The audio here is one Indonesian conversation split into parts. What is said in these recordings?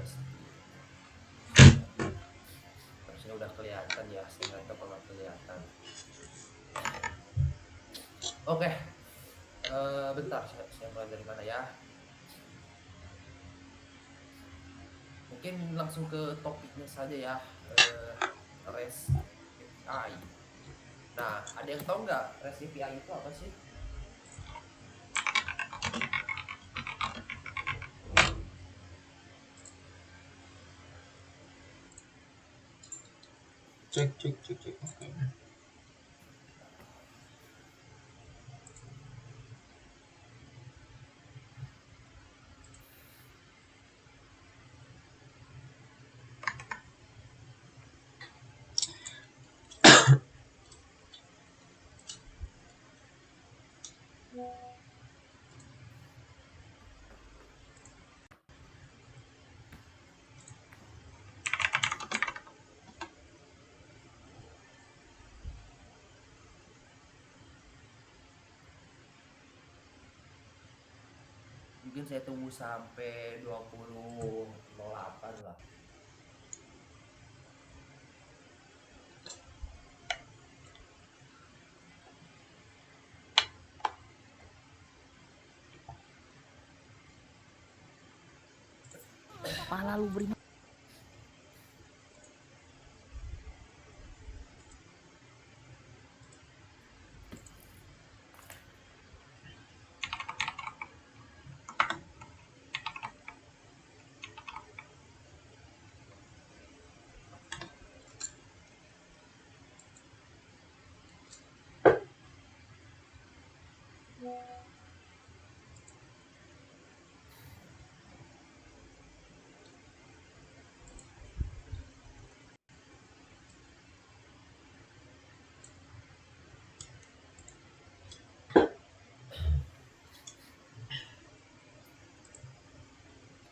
pasti. Harusnya udah kelihatan ya, sehingga itu nggak kelihatan. Oke, bentar, saya mulai dari mana ya? Mungkin langsung ke topiknya saja ya, REST API. Nah, ada yang tahu nggak REST API itu apa sih? Cek. Oke. Mungkin saya tunggu sampai 20.08 lah. Pala lu beri.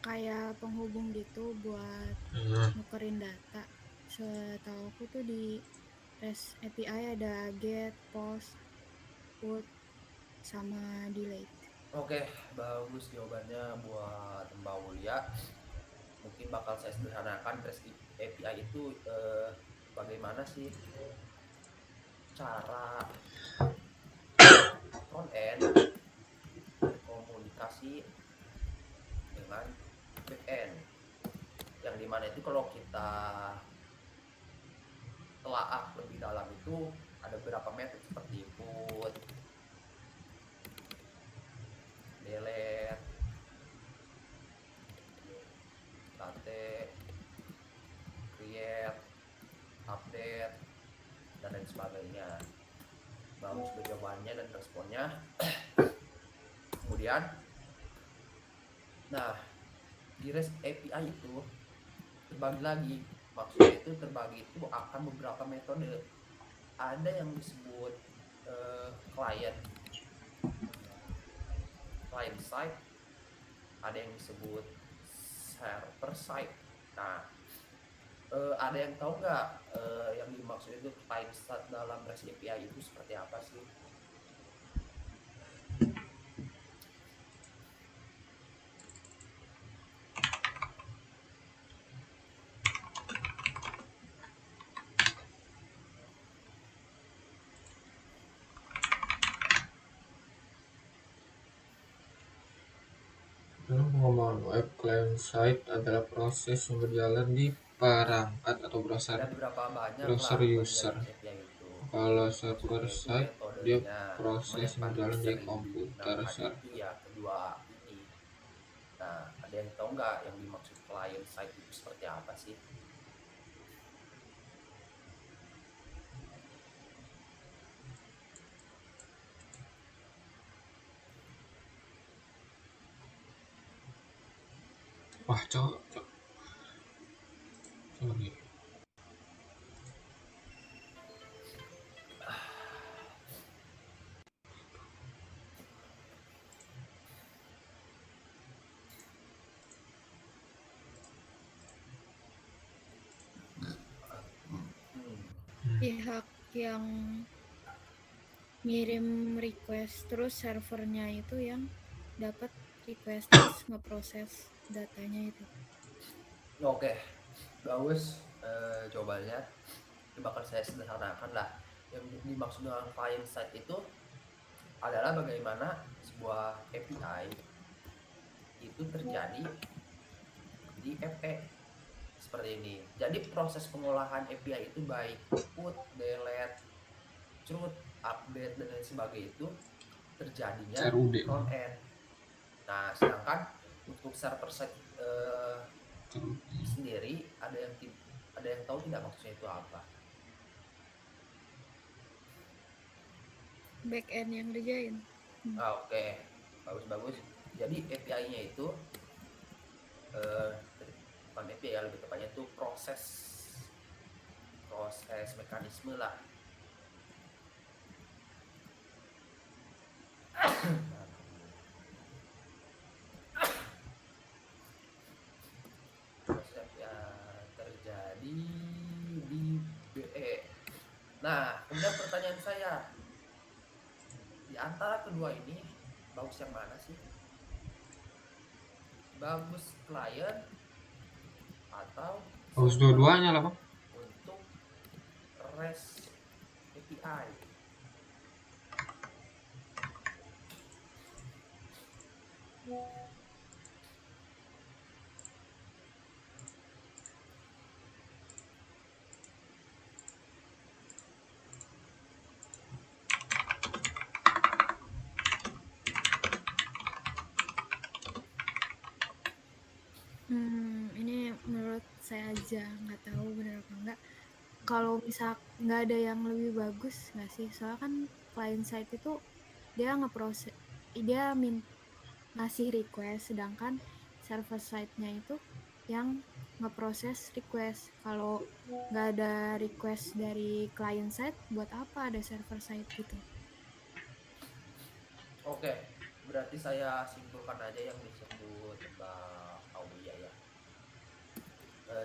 Kayak penghubung gitu buat nukerin data. Setahu aku tuh di REST API ada get, post, put, sama delete. Oke, bagus jawabannya buat Mbak Wulia. Mungkin bakal saya sederhanakan. REST API itu bagaimana sih cara front end berkomunikasi dengan back end, yang dimana itu kalau kita telaah lebih dalam itu ada beberapa metode seperti put, delete, late, create, update, dan lain sebagainya. Bagus jawabannya dan responnya. Kemudian, nah di REST API itu terbagi lagi. Maksudnya itu terbagi itu akan beberapa metode. Ada yang disebut client side, ada yang disebut server side. Nah, ada yang tahu nggak yang dimaksud itu client side dalam REST API itu seperti apa sih? Dalam pengembangan web, client side adalah proses yang berjalan di perangkat atau Ada beberapa banyak browser lah user. bagian API itu. Kalau server Maksudnya itu side, dia metodenya. Cuman proses yang yang paling berjalan di sering komputer digunakan server. itu ya kedua ini. Nah, ada yang tahu nggak yang dimaksud client side itu seperti apa sih? Wah, cok. Sorry. Pihak yang ngirim request, terus servernya itu yang dapat request terus ngeproses datanya itu. Oke, bagus. Jawabannya ini bakal saya sederhanakan lah. Yang dimaksud dengan client side itu adalah bagaimana sebuah API itu terjadi di FE seperti ini. Jadi proses pengolahan API itu baik put, delete, truth, update dan lain sebagainya itu terjadinya CRUD. di front end. Nah, sedangkan untuk server side sendiri ada yang tahu tidak maksudnya itu apa? Back end yang kerjain. Oke. Bagus. Jadi API-nya itu bukan API ya, lebih tepatnya itu proses mekanisme lah. Proses yang terjadi di BE. Nah, kemudian pertanyaan saya, di antara kedua ini bagus yang mana sih? Bagus klien atau Harus dua-duanya lah, Bang. untuk REST API? Ini menurut saya aja, nggak tahu benar apa enggak. Kalau misal nggak ada yang lebih bagus nggak sih? Soalnya kan client side itu dia ngeproses, dia ngasih request, sedangkan server side-nya itu yang ngeproses request. Kalau nggak ada request dari client side, buat apa ada server side gitu? Oke, berarti saya simpulkan aja yang disebut Mbak Aulia ya.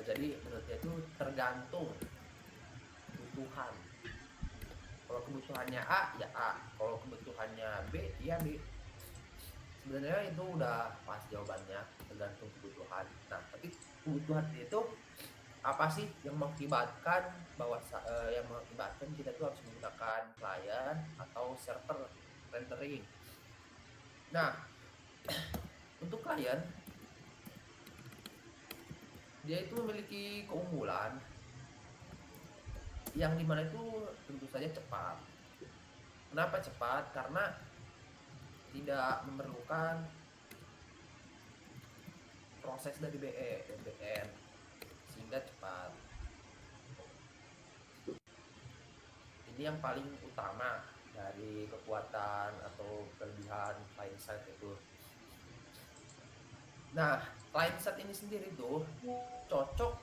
Jadi menurutnya itu tergantung kebutuhan. Kalau kebutuhannya A ya A, kalau kebutuhannya B ya B. Sebenarnya itu udah pas jawabannya, tergantung kebutuhan. Nah, tapi kebutuhan itu apa sih yang mengakibatkan yang mengakibatkan kita tuh harus menggunakan client atau server rendering. Nah, untuk klien dia itu memiliki keunggulan yang dimana itu tentu saja cepat. Kenapa cepat? Karena tidak memerlukan proses dari BE dan BN sehingga cepat. Ini yang paling utama dari kekuatan atau kelebihan client side itu. Nah, client side ini sendiri tuh cocok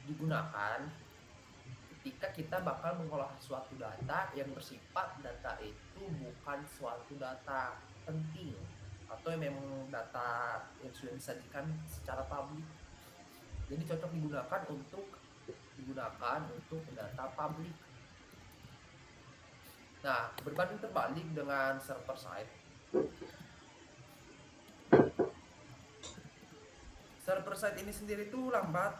digunakan ketika kita bakal mengolah suatu data yang bersifat data itu bukan suatu data penting atau yang memang data yang sudah disajikan secara publik. Jadi cocok digunakan untuk data publik. Nah, berbanding terbalik dengan server side. Server side ini sendiri tuh lambat.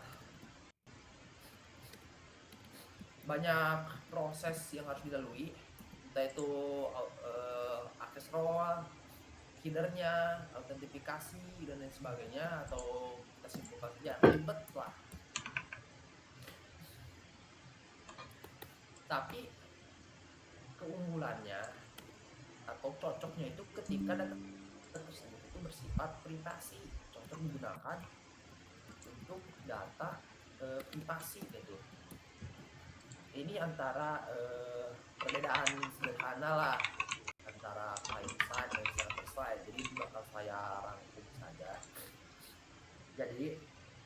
Banyak proses yang harus dilalui, entah itu akses role, headernya, autentifikasi dan lain sebagainya, atau kita simpulkan saja ribet lah. Tapi keunggulannya atau cocoknya itu ketika data tersebut itu bersifat privasi, cocok digunakan untuk data privasi gitu. Ini antara perbedaan sederhana lah antara client side dan server side. Jadi bakal saya rangkum saja. Jadi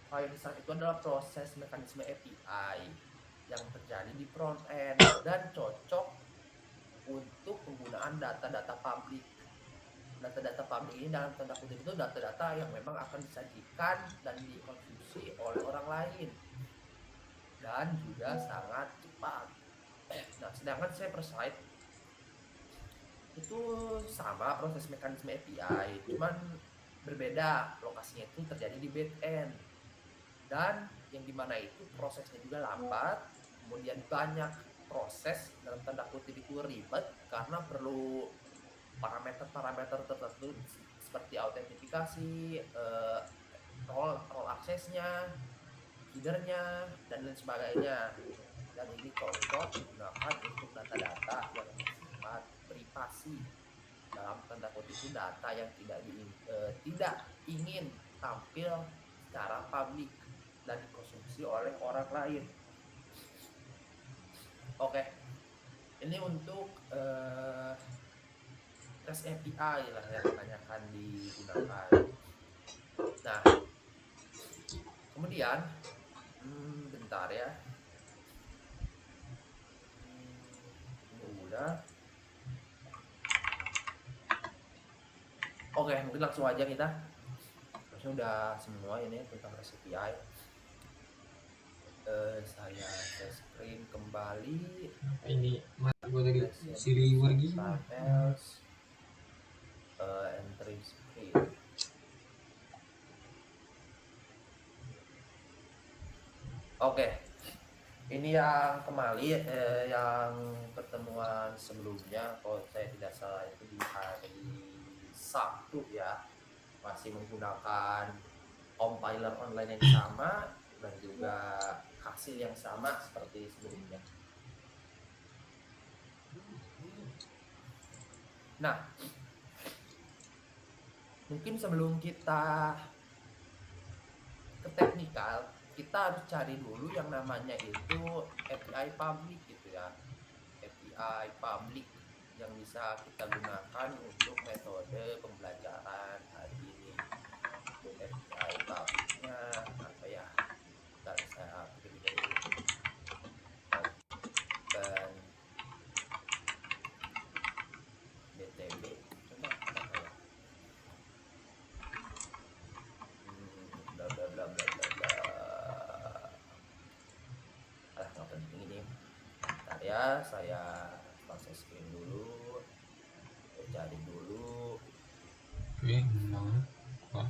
client side itu adalah proses mekanisme API yang terjadi di front end dan cocok untuk penggunaan data-data publik. Data-data publik ini dalam tanda kutip itu data-data yang memang akan disajikan dan dikonsumsi oleh orang lain dan juga sangat cepat. Nah, sedangkan server side itu sama proses mekanisme API, cuman berbeda lokasinya itu terjadi di back end dan yang dimana itu prosesnya juga lambat, kemudian banyak proses dalam tanda kutip itu ribet karena perlu parameter-parameter tertentu seperti autentifikasi, role aksesnya, headernya, dan lain sebagainya. Dan ini cocok digunakan untuk data-data yang bersifat privasi. Dalam tanda kutip itu data yang tidak ingin tampil secara publik dan dikonsumsi oleh orang lain. Oke, ini untuk REST API lah yang akan digunakan. Nah, kemudian bentar ya. Ini udah. Oke, mungkin langsung aja kita. Harusnya udah semua ini tentang REST API. Saya share screen kembali. Ini mati gue tadi siliwer gini. Else, entry screen. Oke, ini yang kembali yang pertemuan sebelumnya, kalau saya tidak salah itu di hari Sabtu ya, masih menggunakan compiler online yang sama dan juga hasil yang sama seperti sebelumnya. Nah, mungkin sebelum kita ke teknikal, kita harus cari dulu yang namanya itu API public gitu ya. API public yang bisa kita gunakan untuk metode pembelajaran hari ini. Untuk API publicnya apa ya? Bentar, saya pilihnya dulu. Dan DTB coba apa ya? Bla bla bla bla bla bla. Nggak penting ini. Bentar ya, saya proses screen dulu. Saya cari dulu. Memang doang.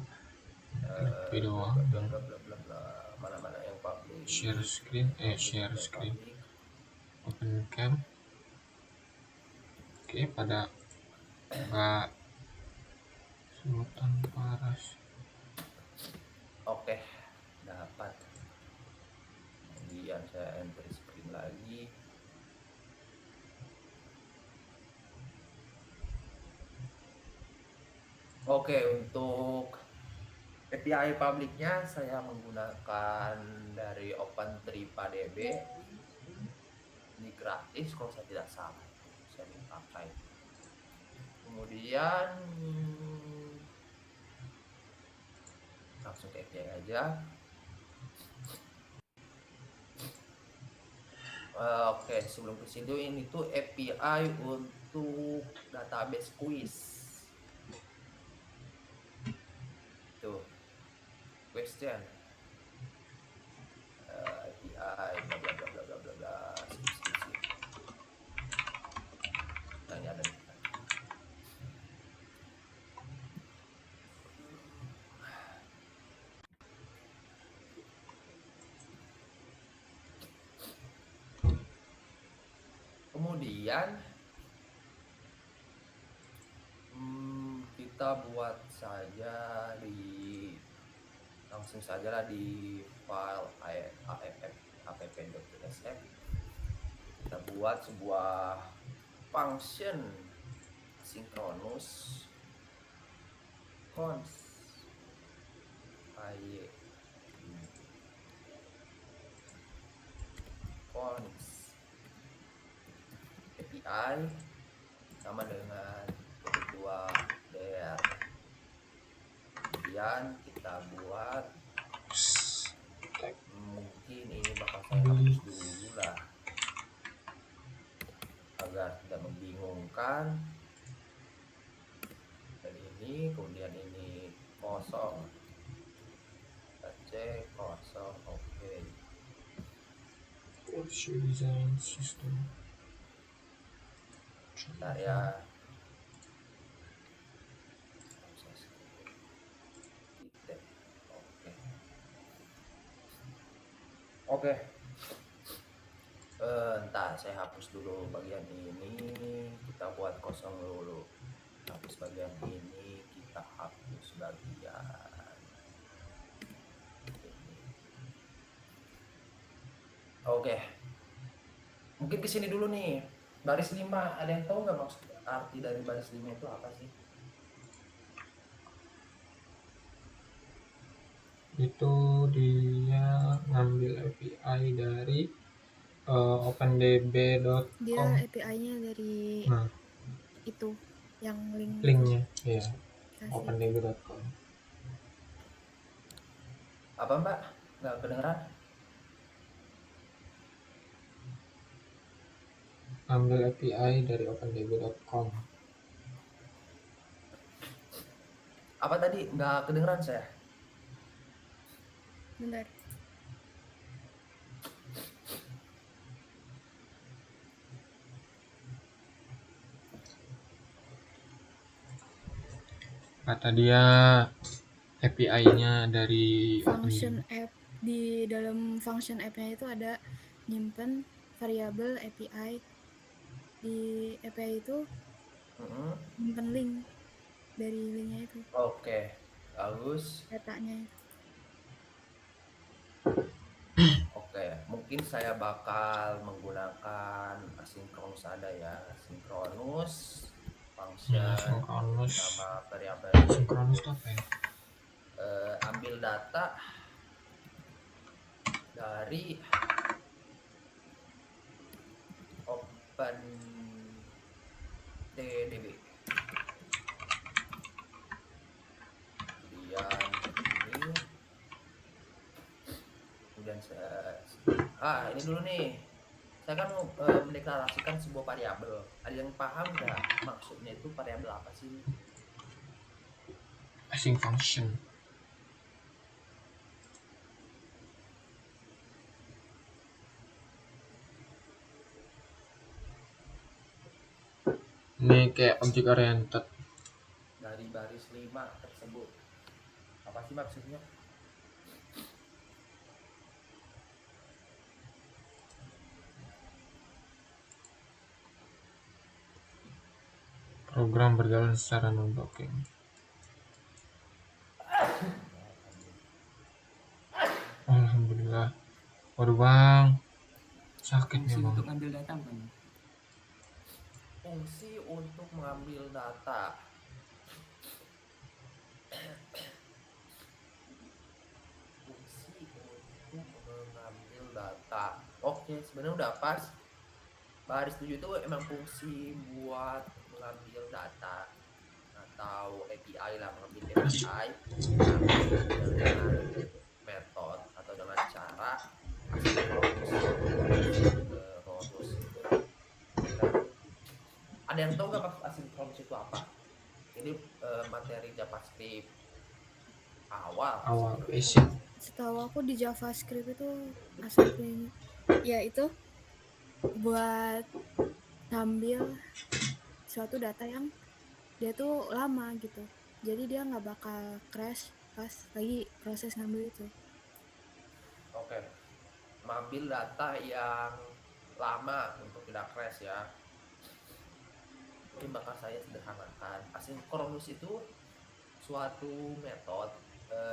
Mana yang public? Share screen, share screen. Open cam. Oke, pada Mbak Sultan Paras. Oke, dapat. Kemudian saya entry screen lagi. Oke, untuk API publiknya saya menggunakan dari Open3DB. Ini gratis kalau saya tidak salah. Saya pakai. Kemudian langsung ke API aja. Oke, sebelum ke situ ini tuh API untuk database quiz. Tuh, question. API bla bla bla bla bla bla bla. Nah, ini ada nih. Kemudian kita buat saja langsung saja lah di file app.tsx. Kita buat sebuah function asynchronous const API sama dengan kedua there. Kemudian kita buat mungkin ini bakal saya hapus dulu lah agar tidak membingungkan. Dan ini kemudian ini kosong, kita cek kosong. Oke. What's your design system? Bentar ya. Oke. Oke, ntar saya hapus dulu bagian ini, kita buat kosong dulu. Hapus bagian ini, kita hapus bagian ini. Oke, mungkin kesini dulu nih. Baris 5, ada yang tahu nggak maksud arti dari baris 5 itu apa sih? Itu dia ngambil API dari opendb.com. Dia API-nya dari Nah, itu yang linknya ya kasih. opendb.com. Apa Mbak? Nggak kedengeran? Ambil API dari opendb.com. Apa tadi? Nggak kedengeran saya. Bentar. Kata dia API-nya dari Function app, di dalam function app-nya itu ada nyimpen variabel API. Di API itu nyimpen link dari linknya itu, Oke, bagus. datanya itu. Oke, mungkin saya bakal menggunakan asinkronus ada ya, asinkronus function sinkronus. nama variabel. Sinkronus itu apa ya? Ambil data dari OpenDB. Kemudian ini dulu nih. Saya kan mau mendeklarasikan sebuah variabel. Ada yang paham nggak maksudnya itu variabel apa sih? Async function. Ini kayak object oriented. Dari baris 5 tersebut. Apa sih maksudnya? Program berjalan secara non-blocking. Alhamdulillah. Waduh bang, sakit Fungsi memang. untuk ngambil data bukan? Fungsi untuk mengambil data. Fungsi untuk mengambil data. Oke, sebenarnya udah pas. Baris 7 itu emang fungsi buat mengambil data atau API lah, mengambil API dengan metode atau dengan cara asinkronus. Ada yang tahu nggak maksud asinkronus itu apa? Ini materi JavaScript awal basic. Setahu aku di JavaScript itu async ya itu buat ngambil suatu data yang dia tuh lama gitu, jadi dia nggak bakal crash pas lagi proses ngambil itu. Oke, mengambil data yang lama untuk tidak crash ya. Ini bakal saya sederhanakan. Asinkronus itu suatu metode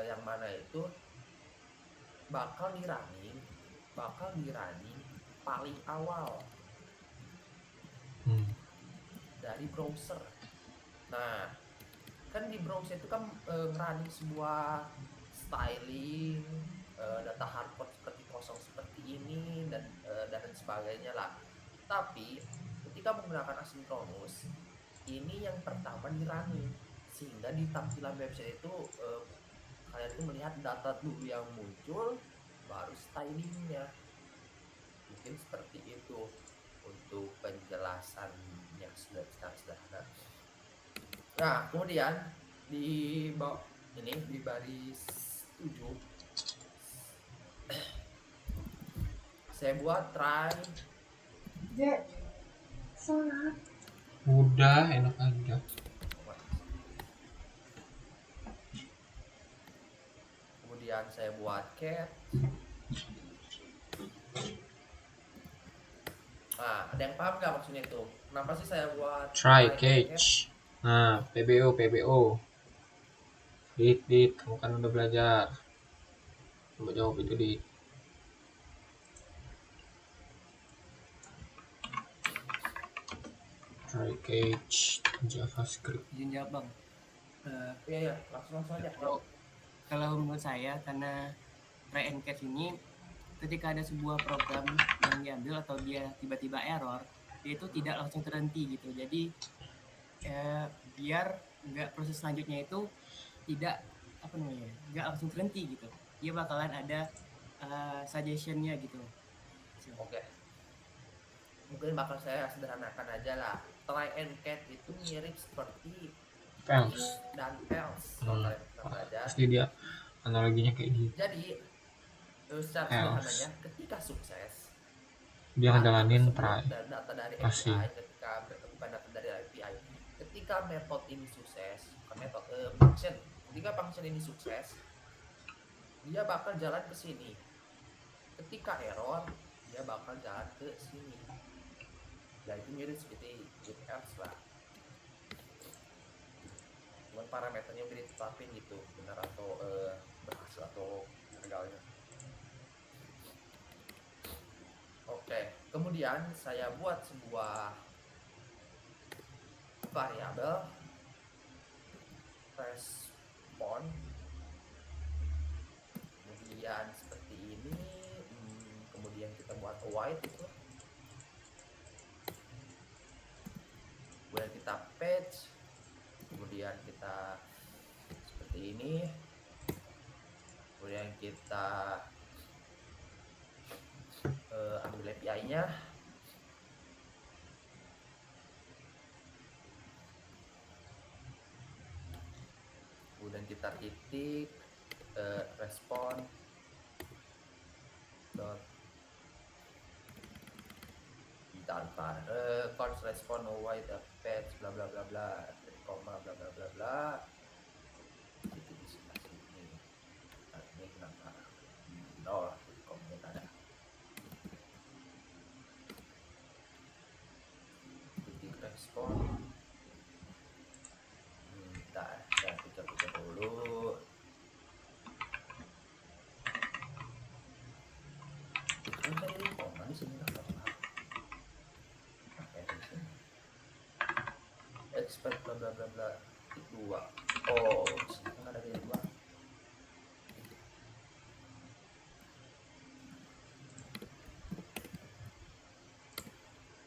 yang mana itu bakal dirunning paling awal dari browser. Nah, kan di browser itu kan ngerunning sebuah styling, data hardcode seperti kosong seperti ini dan sebagainya lah. Tapi ketika menggunakan asinkronus, ini yang pertama dirunning, sehingga di tampilan website itu kalian tuh melihat data dulu yang muncul, baru stylingnya. Mungkin seperti itu untuk penjelasannya secara sederhana. Nah, kemudian di bawah ini di baris 7 saya buat try. Udah enak aja. Kemudian saya buat cat. Nah, ada yang paham nggak maksudnya itu? Kenapa sih saya buat Try try and catch? catch. Nah, PBO. Dit, kamu kan udah belajar. Coba jawab itu, Dit. Try catch JavaScript. Izin jawab bang. Iya, langsung aja. Kalau menurut saya, karena try and catch ini ketika ada sebuah program yang diambil atau dia tiba-tiba error, dia itu tidak langsung terhenti gitu. Jadi biar nggak proses selanjutnya itu tidak nggak langsung terhenti gitu. Dia bakalan ada suggestionnya gitu. Oke. Mungkin bakal saya sederhanakan aja lah. Try and catch itu mirip seperti Else. if dan else. Kalau kalian pernah belajar. Pasti dia analoginya kayak gitu. Jadi secara sederhananya, ketika sukses Dia ngejalanin tersebut try. dan data dari Pasti. API bukan data dari API. Ketika method ini sukses, bukan method, function. Ketika function ini sukses, dia bakal jalan ke sini. Ketika error, dia bakal jalan ke sini. Ya itu mirip seperti if else lah. Cuman parameternya udah ditetapin gitu, benar atau berhasil atau gagalnya. Oke, kemudian saya buat sebuah variabel respon, kemudian seperti ini, kemudian kita buat await itu, kemudian kita patch, kemudian kita seperti ini, kemudian kita ambil API-nya, kemudian kita titik respon dot tanpa const respon await patch bla bla bla bla koma bla bla bla bla titik di sebelah sini. Nah, ini kenapa nol komen ada titik respon. Bentar, saya pecah-pecah dulu. Kan tadi koma di sini lah. Expect bla bla bla bla titik 2. Oh, sini kan ada titik 2.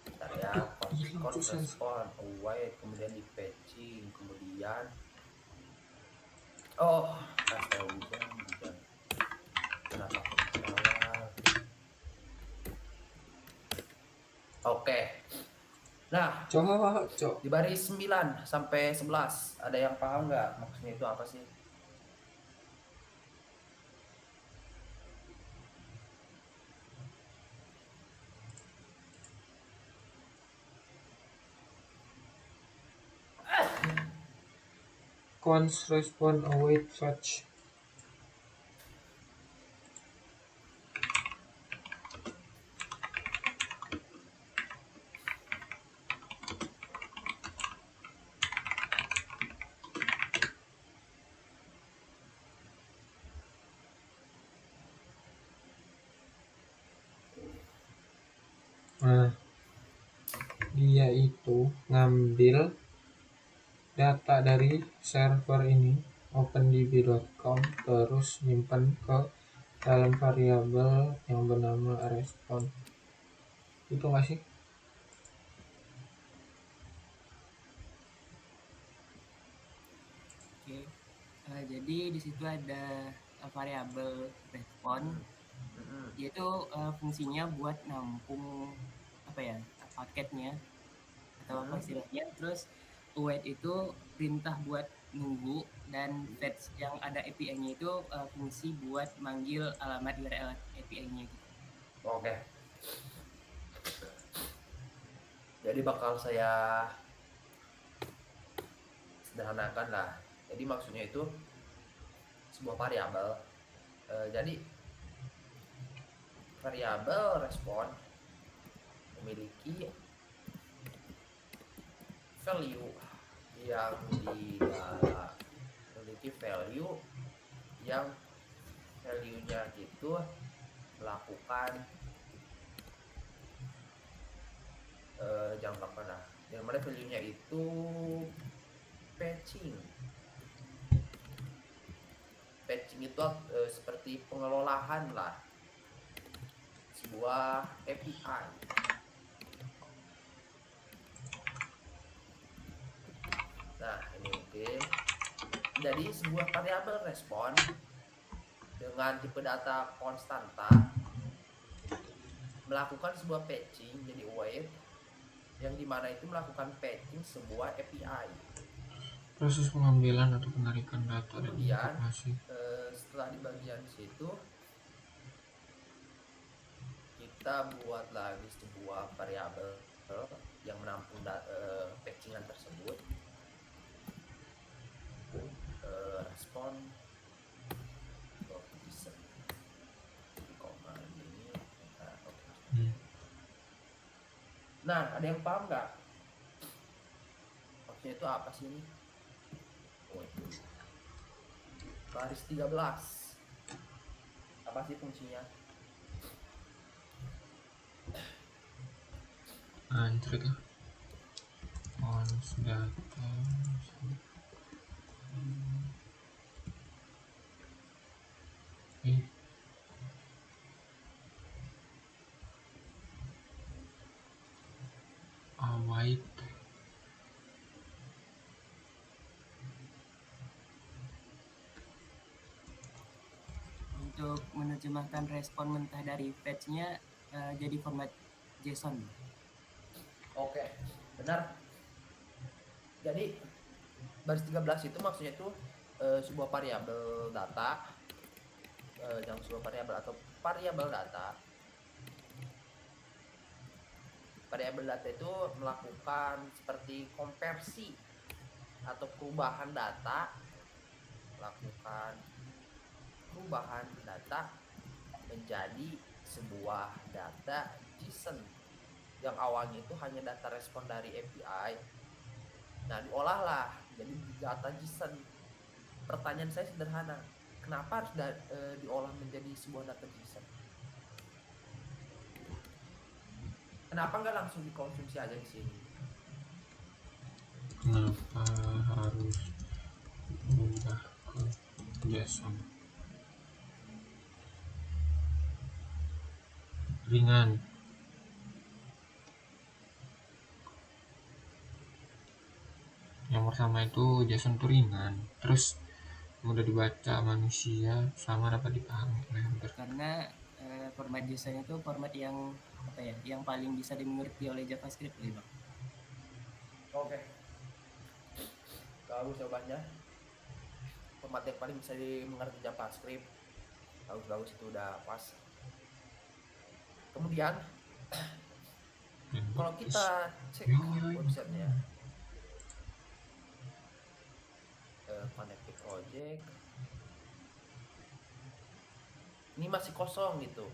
Bentar ya, const respon await, kemudian di patching, kemudian saya hujan kenapa awal. Oke. Nah, di baris 9 sampai 11 ada yang paham nggak maksudnya itu apa sih? Const respon await fetch. Nah, dia itu ngambil data dari server ini opendb.com terus nyimpen ke dalam variabel yang bernama respon. Itu nggak sih? Oke. Jadi di situ ada variabel respon. Dia itu fungsinya buat nampung paketnya atau apa istilahnya. Terus await itu perintah buat nunggu, dan fetch yang ada API-nya itu fungsi buat manggil alamat URL API-nya gitu. Oke. Jadi bakal saya sederhanakan lah. Jadi maksudnya itu sebuah variabel. Jadi variabel respon memiliki value yang memiliki value yang value-nya gitu melakukan jangan lupa nah yang mana value-nya itu patching itu seperti pengelolaan lah sebuah API. Nah ini oke. Jadi sebuah variabel respon dengan tipe data konstanta melakukan sebuah patching jadi await yang dimana itu melakukan patching sebuah API. Proses pengambilan atau penarikan data dan Kemudian informasi. setelah di bagian situ kita buat lagi sebuah variabel yang menampung patchingan tersebut. Respon bisa di koma ini. Nah, ada yang paham nggak? Maksudnya itu apa sih ini? Oh, itu. Baris 13. Apa sih fungsinya? Anjir lah. Cons data. Await. Untuk menerjemahkan respon mentah dari patch-nya jadi format JSON. Oke, benar. Jadi baris 13 itu maksudnya itu sebuah variabel data yang sebuah variabel atau variabel data. Variabel data itu melakukan seperti konversi atau perubahan data, melakukan perubahan data menjadi sebuah data JSON yang awalnya itu hanya data respon dari API. Nah, diolahlah jadi data JSON. Pertanyaan saya sederhana, kenapa harus diolah menjadi sebuah data JSON? Kenapa nggak langsung dikonsumsi aja di sini? Kenapa harus berubah ke JSON? Ringan. Yang pertama itu JSON itu ringan, terus mudah dibaca manusia sama dapat dipahami oleh hampir. Karena format JSON itu format yang apa ya, yang paling bisa dimengerti oleh JavaScript gitu, Bang. Oke. Bagus jawabannya. Format yang paling bisa dimengerti JavaScript. Bagus itu udah pas. Kemudian kalau kita cek websitenya Connected Project ini masih kosong gitu,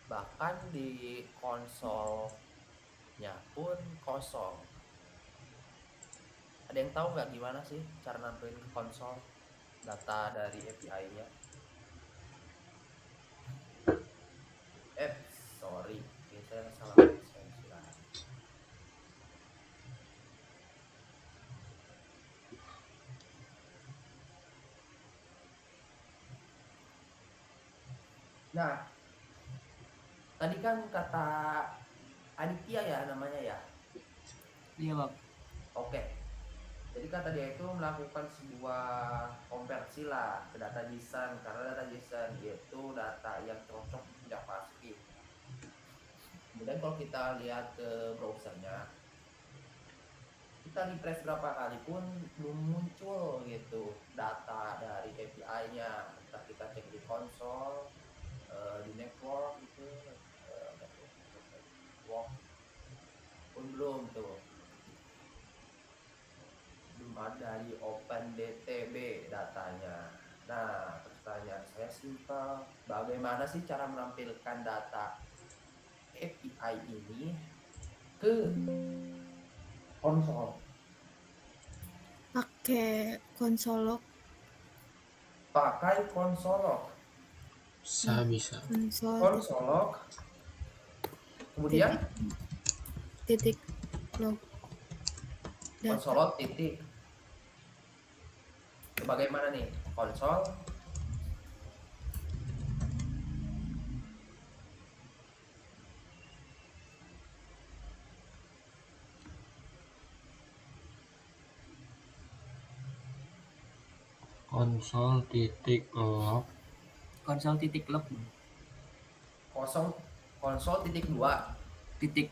bahkan di konsolnya pun kosong. Ada yang tahu nggak gimana sih cara nampilin ke konsol data dari API-nya? Sorry, saya salah mention. Nah, tadi kan kata Aditya ya namanya ya? Iya, Bang. Oke. Jadi kata dia itu melakukan sebuah konversi lah ke data JSON, karena data JSON itu data yang cocok JavaScript. Kemudian kalau kita lihat ke browsernya, kita refresh berapa kali pun belum muncul gitu data dari API-nya. Entah kita cek di konsol, di network gitu, network pun belum tuh. Belum ada di OpenDTB datanya. Nah, pertanyaan saya simpel, bagaimana sih cara menampilkan data API ini ke konsol. Pakai konsolok. Pakai konsolok. Bisa. Konsolok. Kemudian titik log data. konsolok titik. Bagaimana nih? Konsol konsol titik log Konsol titik log. kosong konsol titik 2 Titik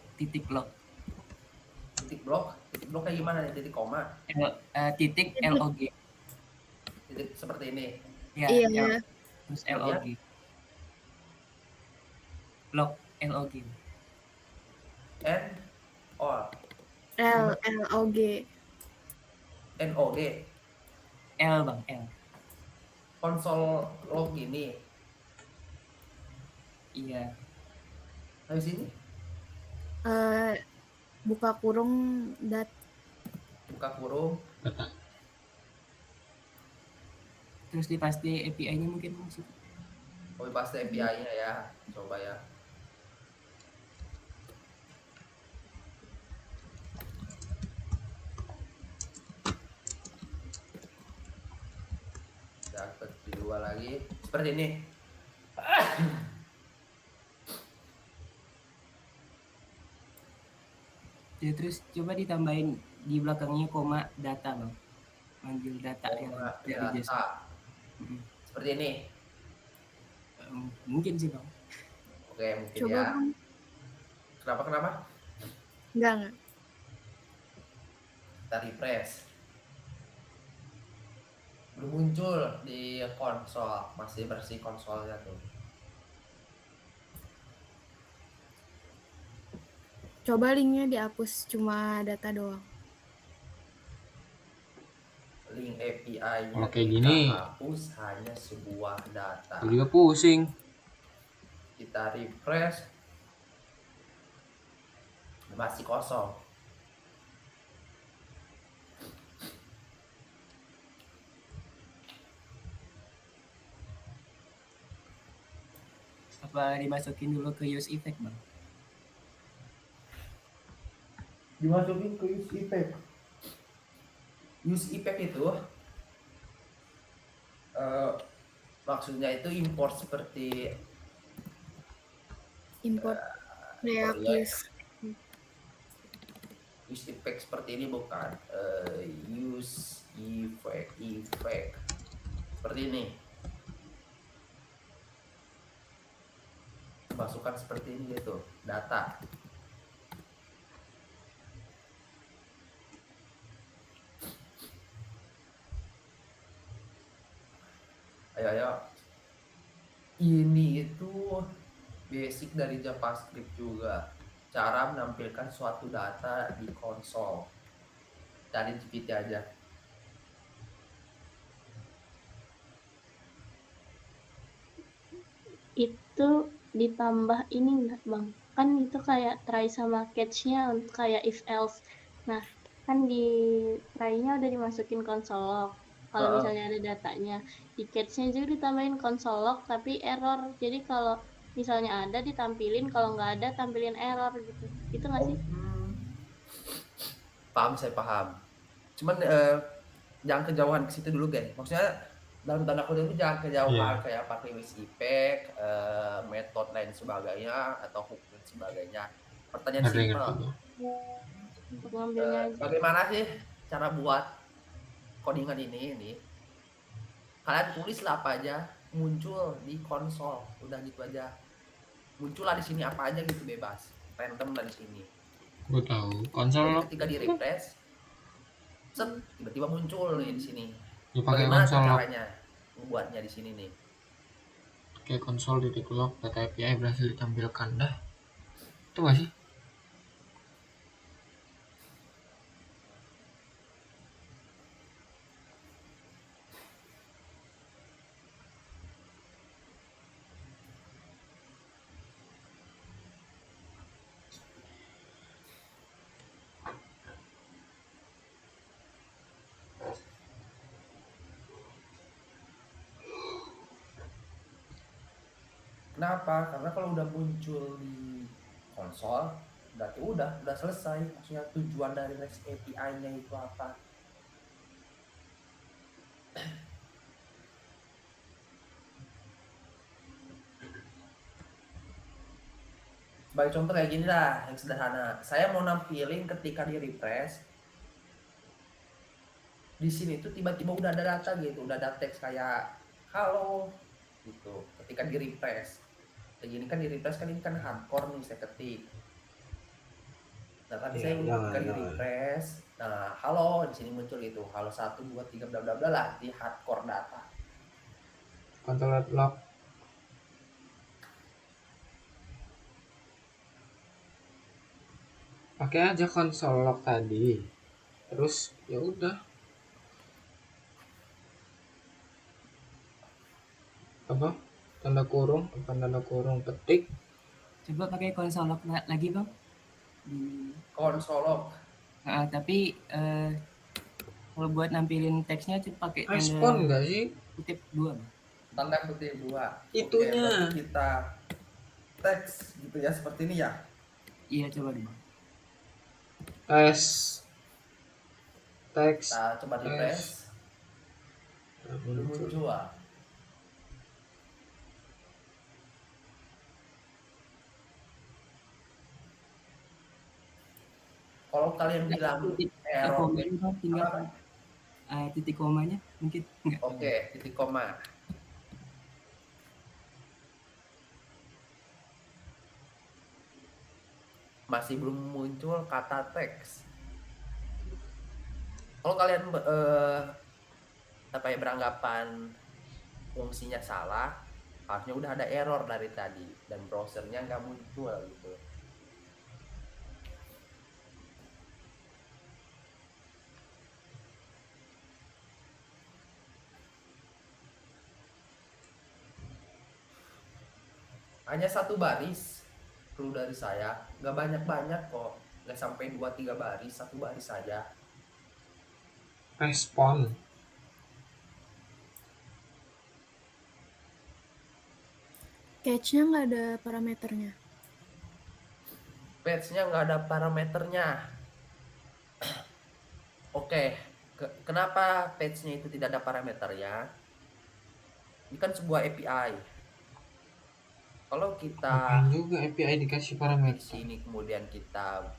log. titik blok kayak gimana nih? Titik koma Titik log. titik seperti ini. Ya, Iya. terus log. Log log. N O log. NOD. L bang, L. Konsol log ini Iya. habis ini Buka kurung buka kurung data. Terus di pasti API-nya mungkin masih. pasti API-nya ya. Coba ya. Dapat di 2 lagi seperti ini. Ya, terus coba ditambahin di belakangnya koma data bang. Manggil data Koma dari JSON. data seperti ini. Mungkin sih bang. Oke, mungkin Coba ya. Bang. Kenapa? Enggak. Kita refresh. Belum muncul di konsol, masih versi konsolnya tuh. Coba linknya dihapus, cuma data doang. Link API-nya Kalau kayak kita gini, hapus, hanya sebuah data. gue juga pusing. Kita refresh, masih kosong. Apa dimasukin dulu ke use effect bang? Dimasukin ke use effect. Use effect itu maksudnya itu import seperti Import proyek. React Use effect seperti ini bukan. Use effect seperti ini. Masukkan seperti ini gitu, data. Ayo. Ini itu basic dari JavaScript juga. Cara menampilkan suatu data di konsol. Cari GPT aja. Itu ditambah ini enggak bang? Kan itu kayak try sama catch-nya untuk kayak if else. Nah, kan di try-nya udah dimasukin console log. Kalau misalnya ada datanya, di catch-nya juga ditambahin console log tapi error. Jadi kalau misalnya ada ditampilin, kalau nggak ada tampilin error gitu. Itu nggak sih? Paham, saya paham. Cuman jangan kejauhan ke situ dulu guys. Maksudnya dalam tanda kutip itu jangan kejauhan kayak pakai use effect, metode lain sebagainya atau hook dan sebagainya. Pertanyaan simpel. Untuk ngambilnya aja. Bagaimana sih cara buat codingan ini? Kalian tulislah apa aja, muncul di konsol, udah gitu aja. Muncullah di sini apa aja gitu, bebas, random dari sini. Gue tahu konsol log. Ketika di refresh, set tiba-tiba muncul nih di sini. Ya pakai Bagaimana konsol log. caranya membuatnya di sini nih? Pakai konsol titik log data API berhasil ditampilkan dah. Itu nggak sih? Kenapa? Karena kalau udah muncul di konsol, berarti udah selesai. Maksudnya tujuan dari REST API-nya itu apa? Sebagai contoh kayak gini lah, yang sederhana. Saya mau nampilin ketika di refresh, di sini tuh tiba-tiba udah ada data gitu, udah ada teks kayak halo gitu. Ketika di refresh, kayak gini kan di refresh kan ini kan hardcore nih saya ketik. Nah tadi Iya, saya jangan, ketika di jangan. refresh, nah halo di sini muncul gitu, halo 1 2 3 bla bla bla lah di hardcore data. Control lock. Pakai aja konsol log tadi. Terus ya udah. Apa? Tanda kurung, ketik. Coba pakai konsol log lagi bang. Konsol log. Tapi kalau buat nampilin teksnya coba pakai Respon tanda nggak sih? kutip 2 bang. Tanda kutip 2. Itunya. Oke, berarti kita teks gitu ya seperti ini ya. Iya coba deh bang. Teks. Kita coba di press. Muncul. Kalau kalian bilang error, tinggal titik komanya mungkin enggak. Oke, titik koma. Masih belum muncul kata teks. Kalau kalian beranggapan fungsinya salah, harusnya udah ada error dari tadi dan browsernya nggak muncul gitu. Hanya 1 baris perlu dari saya, nggak banyak-banyak kok, nggak sampai 2-3 baris, 1 baris saja. Respon. Catch-nya nggak ada parameternya. Page-nya nggak ada parameternya. Oke, kenapa page-nya itu tidak ada parameternya? Ini kan sebuah API. Kalau kita Ngapain juga API dikasih di parameter? sini kemudian kita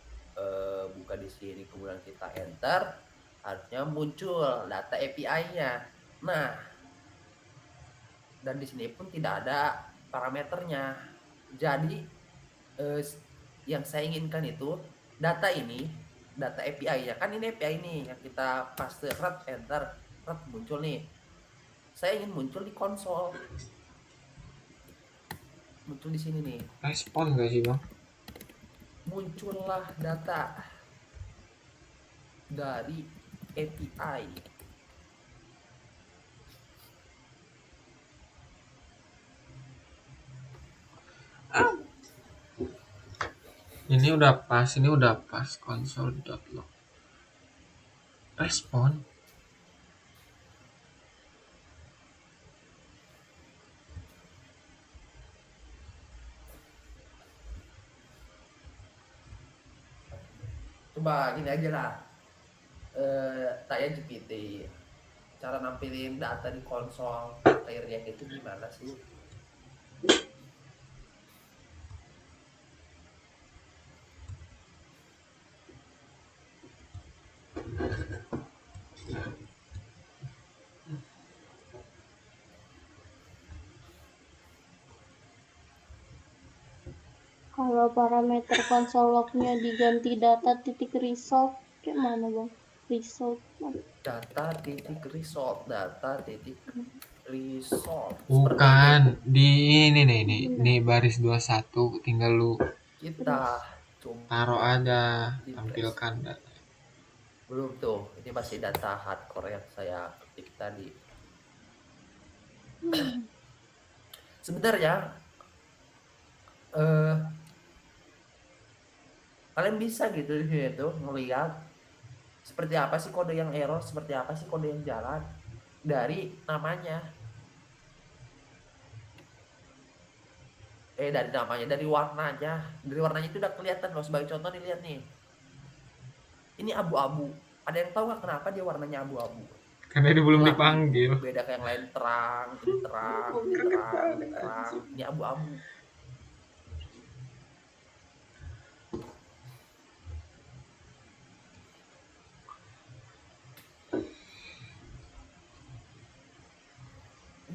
buka di sini kemudian kita enter, harusnya muncul data API-nya. Nah, dan di sini pun tidak ada parameternya. Jadi yang saya inginkan itu data ini, data API ya kan, ini API ini yang kita paste enter muncul nih. Saya ingin muncul di konsol, muncul di sini nih. Respon nggak sih bang? Muncullah data dari API. Ini udah pas console.log. Respon. Coba gini aja lah, tanya GPT, cara nampilin data di konsol layarnya itu gimana sih? Kalau parameter konsol lognya diganti data titik result, kayak mana bang? Result. Data titik result. Bukan di ini nih, nih baris 21 tinggal lu Kita coba taruh aja, tampilkan data. belum tuh, ini masih data hardcore yang saya ketik tadi. Sebenarnya kalian bisa gitu di sini tuh ngelihat seperti apa sih kode yang error, seperti apa sih kode yang jalan dari namanya. Dari namanya, dari warnanya itu udah kelihatan loh. Sebagai contoh nih, lihat nih, ini abu-abu. Ada yang tahu nggak kenapa dia warnanya abu-abu? Karena dia belum Gelap dipanggil. gitu. Beda kayak yang lain terang, ini terang, ini terang, ini terang. Ini abu-abu.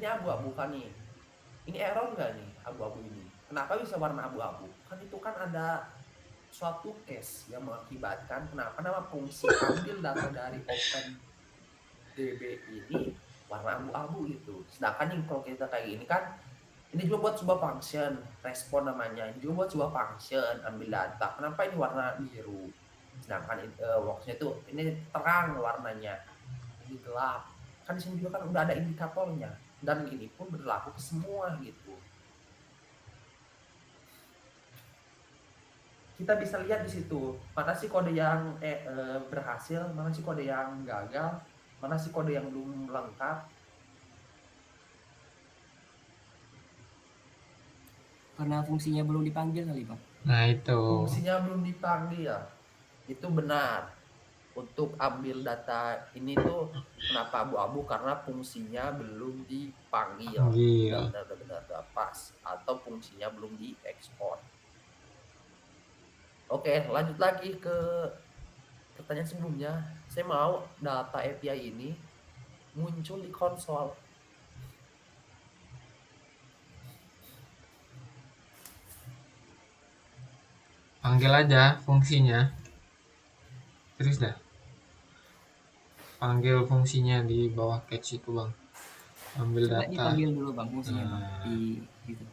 Ini abu-abu kan nih. Ini error nggak nih abu-abu ini? Kenapa bisa warna abu-abu? Kan itu kan ada suatu case yang mengakibatkan kenapa nama fungsi ambil data dari OpenDB ini warna abu-abu gitu. Sedangkan nih kalau kita kayak gini kan, ini juga buat sebuah function, respon namanya. Ini juga buat sebuah function, ambil data. Kenapa ini warna biru? Sedangkan maksudnya itu ini terang warnanya, ini gelap. Kan di sini juga kan udah ada indikatornya. Dan ini pun berlaku ke semua gitu. Kita bisa lihat di situ mana sih kode yang berhasil, mana sih kode yang gagal, mana sih kode yang belum lengkap. Karena fungsinya belum dipanggil kali Bang. Nah itu. Fungsinya belum dipanggil, itu benar. Untuk ambil data ini tuh kenapa abu-abu, karena fungsinya belum dipanggil. Benar-benar gak pas, atau fungsinya belum diekspor. Oke, lanjut lagi ke pertanyaan sebelumnya. Saya mau data API ini muncul di konsol. Panggil aja fungsinya. Terus dah. Panggil fungsinya di bawah catch itu Bang. Ambil Coba data. dipanggil dulu Bang fungsinya Bang. Di gitu.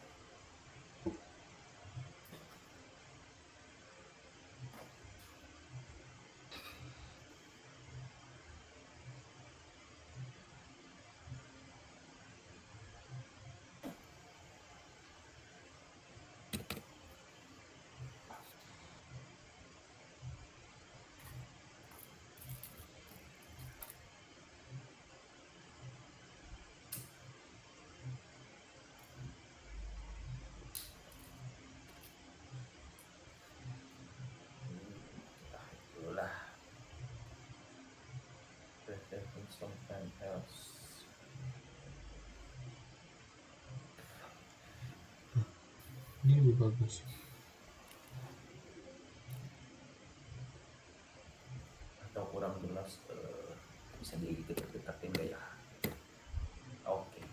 Itulah. Something else. Ini lebih bagus. Atau kurang jelas, bisa didekatin gak ya? Oke.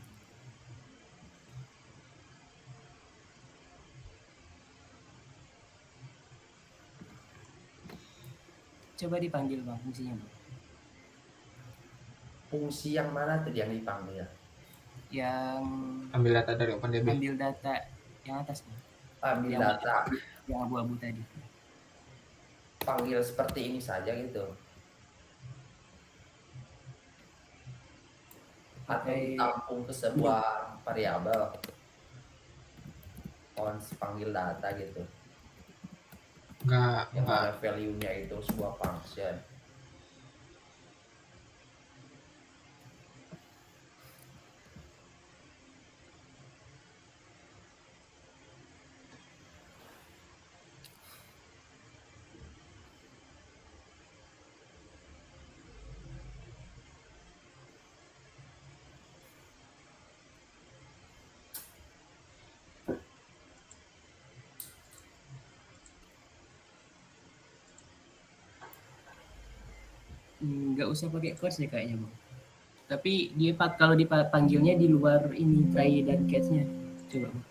Coba dipanggil Bang fungsinya Bang. Fungsi yang mana tadi yang dipanggil? Yang Ambil data dari OpenDB. ambil data yang atas Bang. Ambil Yang data. Yang abu-abu tadi. Panggil seperti ini saja gitu. Atau ditampung ke sebuah variabel. Cons panggil data gitu. Enggak. Yang mana value-nya itu sebuah function. Nggak usah pakai quotes deh kayaknya Bang. Tapi dia kalau dipanggilnya di luar ini try dan catch-nya. Coba Bang.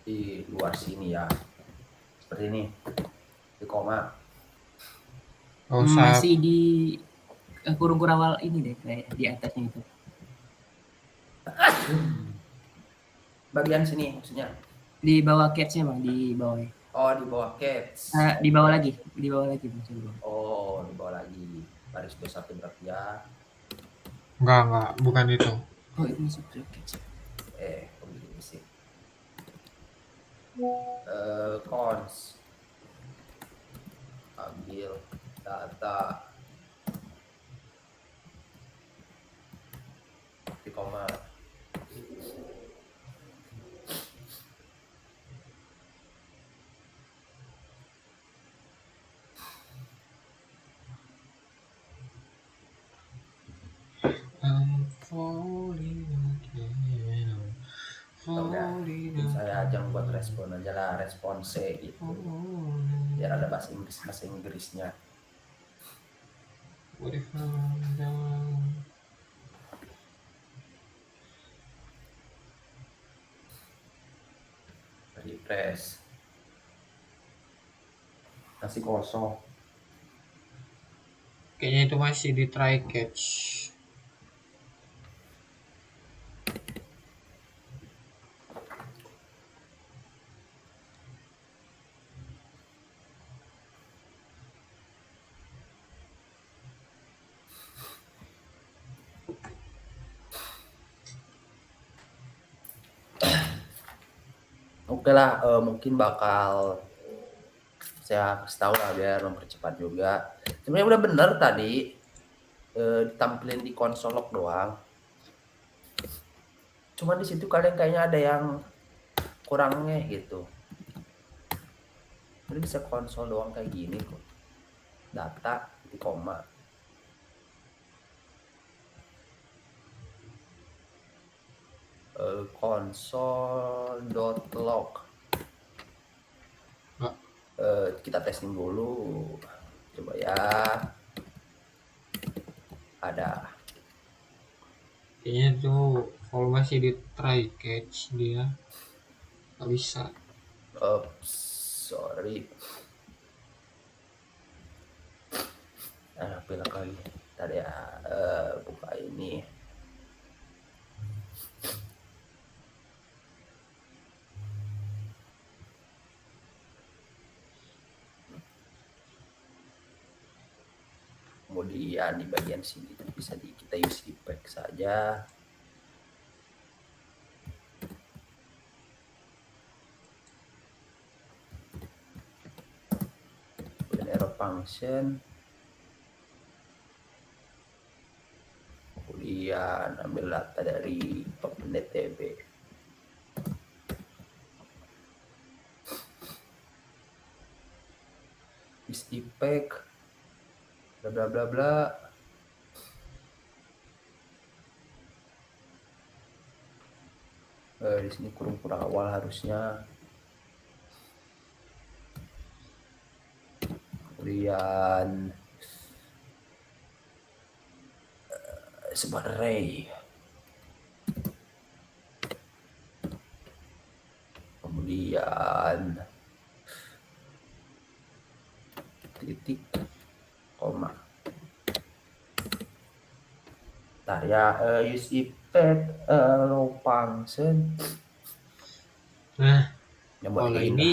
Di luar sini ya. Seperti ini. Di koma. Masih di kurung awal ini deh kayak di atasnya itu. Bagian sini maksudnya. Di bawah catch-nya Bang, di bawah. Oh, di bawah caps. Di bawah lagi Bang. Coba. Oh, di bawah lagi. Baris 21 berarti ya. Enggak, bukan itu. Oh, itu masuk ke catch. Begini sih. Cons. Ambil data. Di koma. bikin saya ajang buat respon aja lah, response gitu, biar ada bahasa Inggrisnya. What if jangan Refresh. Nasi kosong. kayaknya itu masih di try catch. Oke lah, mungkin bakal saya kasih tahu lah biar mempercepat juga. Sebenarnya udah bener tadi, ditampilin di konsol log doang. Cuma di situ kalian kayaknya ada yang kurangnya gitu. Jadi bisa konsol doang kayak gini kok. Data di koma. Console.log. Nggak. Kita testing dulu. Coba ya. Ada. Kayaknya tuh kalau masih di try catch dia nggak bisa. Oops, sorry. Pilih lagi. Tadi ya, buka ini. Kemudian di bagian sini bisa kita use effect saja. Kemudian arrow function. Kemudian ambil data dari OpenDTB. Use effect. Bla bla bla bla. Di sini kurung awal harusnya. Kemudian sebuah array. Kemudian titik koma. Ntar ya, use effect low function. Nah, Yang buat kalau kayak ini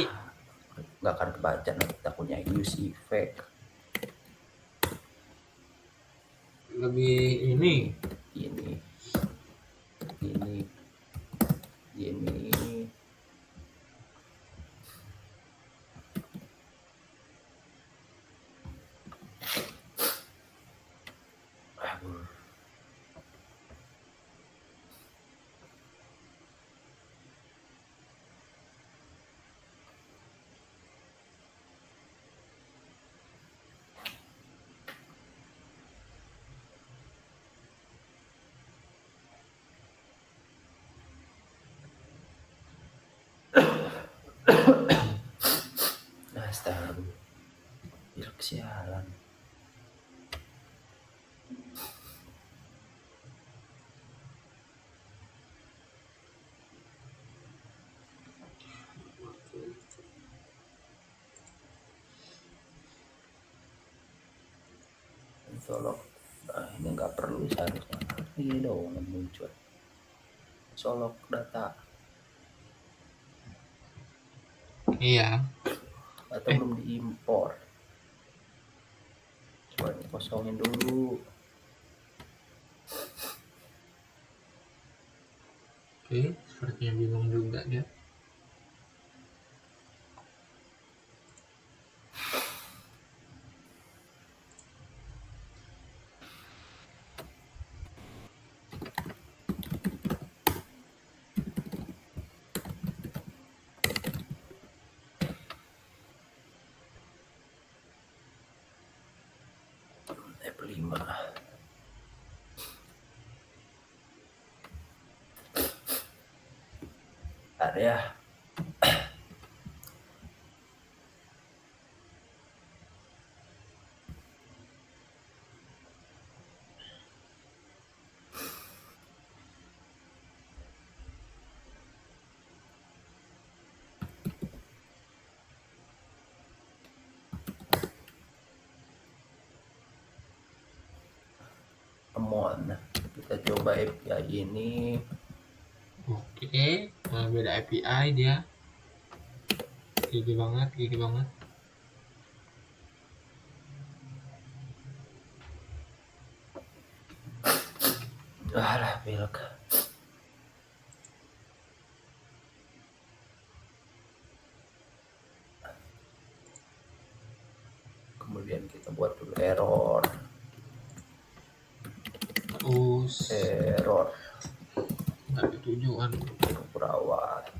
nggak akan kebaca nanti takutnya use effect. lebih ini Ini. Astaga, biar kesialan. Solok, ini nggak perlu seharusnya. Ini dong yang muncul. Solok data iya. atau belum diimpor. Coba ini kosongin dulu. Oke, sepertinya bingung juga dia. F5. Bentar ya. Come on, kita coba API ini. Oke, nah beda API dia. Gigi banget. Alah, pilek. Kemudian kita buat dulu error. Terus Error nggak ada tujuan. perawat.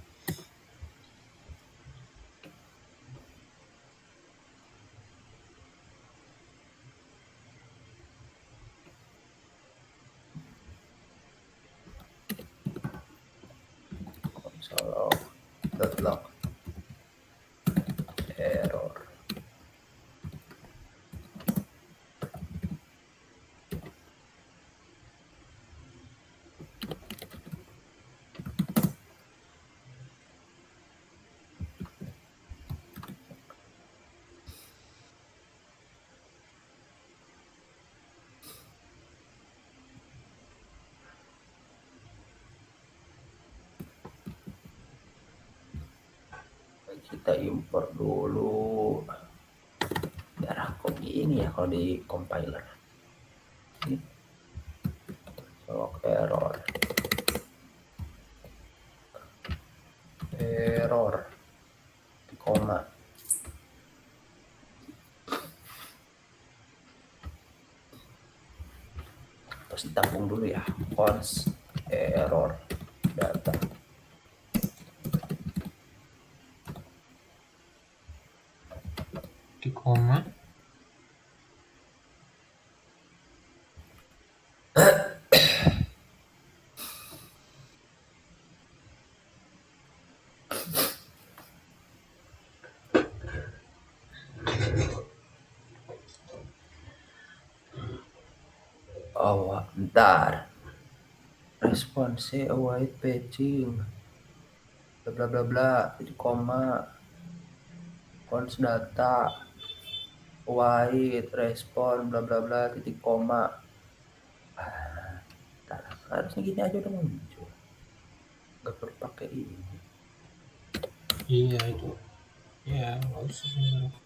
Console.log error. Kita import dulu. Darah kok gini ya kalau di compiler. Ini. Error. Koma. Terus ditampung dulu ya. Cons error data. Di koma. Oh, bentar. Response await patching. Bla bla bla, titik koma. Cons data. Await respon bla bla bla, titik koma. Bentar, harusnya gini aja udah muncul. Gak perlu pakai ini. Iya itu. Ya nggak usah sebenarnya.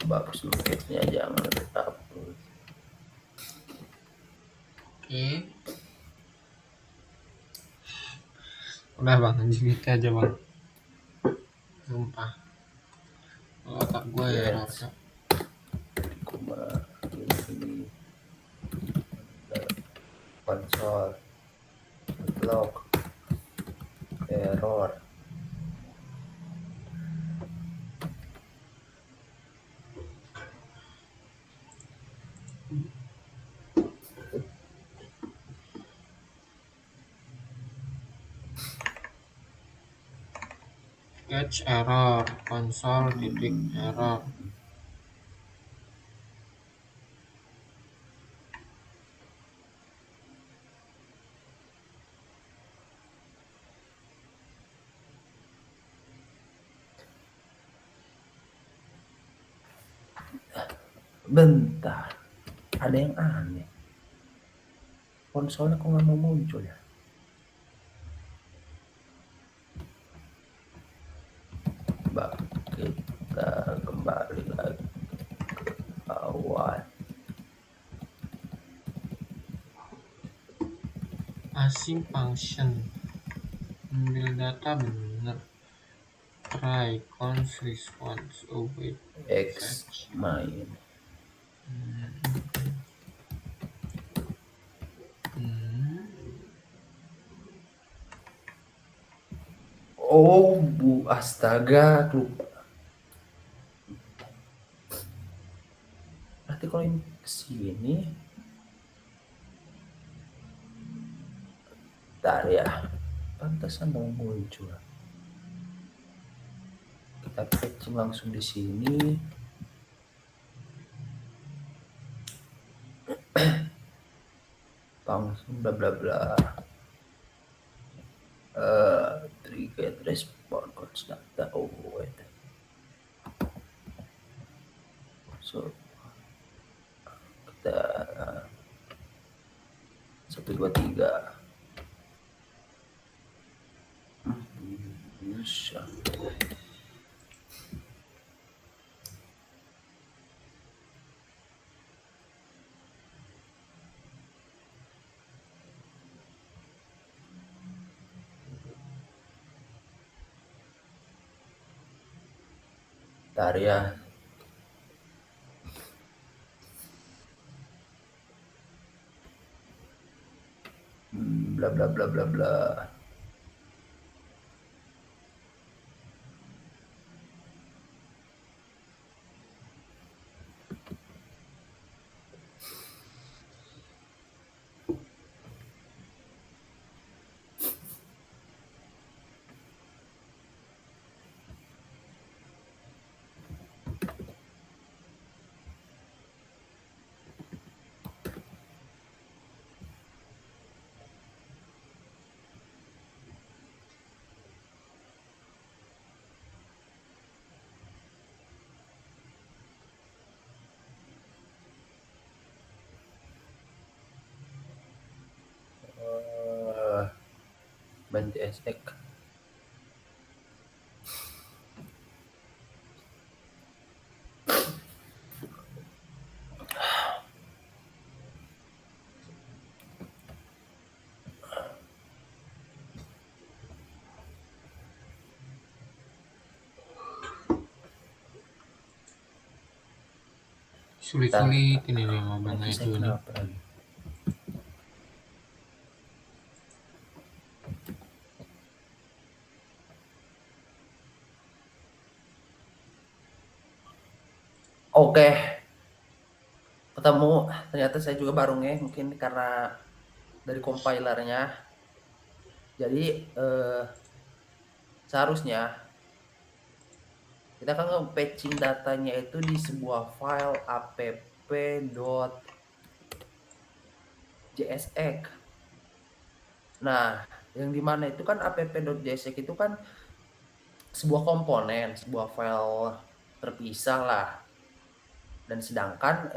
Bagus dulu case-nya, jangan dihapus. Oke. Udah bang, gitu aja bang. Sumpah. Otak gue ya error kak. Koma ini console log error. Catch error, console titik error. Bentar, ada yang aneh. Konsolnya kok nggak mau muncul ya? Coba kita kembali lagi ke awal. Async function ambil data bener. Try cons response await X fetch. main. Oh, Bu, astaga, lupa. Berarti kalau ini kesini, bentar ya. Pantesan mau muncul. Kita patching langsung di sini. Langsung bla bla bla. Trigger respond constant data. Oh, wait. So kita 1 2 3 bisa. Bentar ya. Bla bla bla bla bla. Ban JSX. Sulit-sulit ini nih mobile Saya itu nih. kenapa lagi? Oke, ketemu. Ternyata saya juga baru mungkin karena dari compilernya. Jadi seharusnya kita kan nge-patching datanya itu di sebuah file app.jsx. Nah, yang dimana itu kan app.jsx itu kan sebuah komponen, sebuah file terpisah lah. Dan sedangkan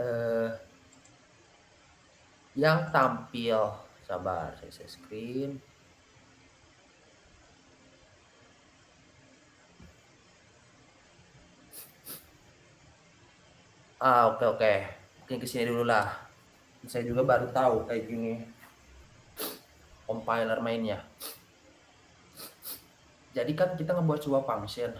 yang tampil, sabar, saya share screen. Oke. Mungkin kesini dulu lah. Saya juga baru tahu kayak gini compiler mainnya. Jadi kan kita ngebuat sebuah function,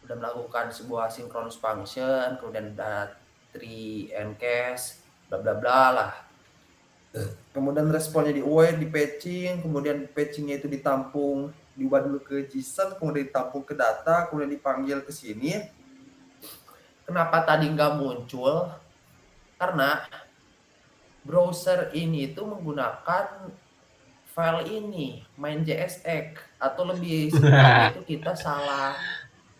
udah melakukan sebuah synchronous function, kemudian ada tree and cache, bla bla bla lah. Kemudian responnya di await, di patching, kemudian patchingnya itu ditampung, diubah dulu ke JSON, kemudian ditampung ke data, kemudian dipanggil ke sini. Kenapa tadi nggak muncul? Karena browser ini itu menggunakan file ini, main.jsx, atau lebih singkatnya itu kita salah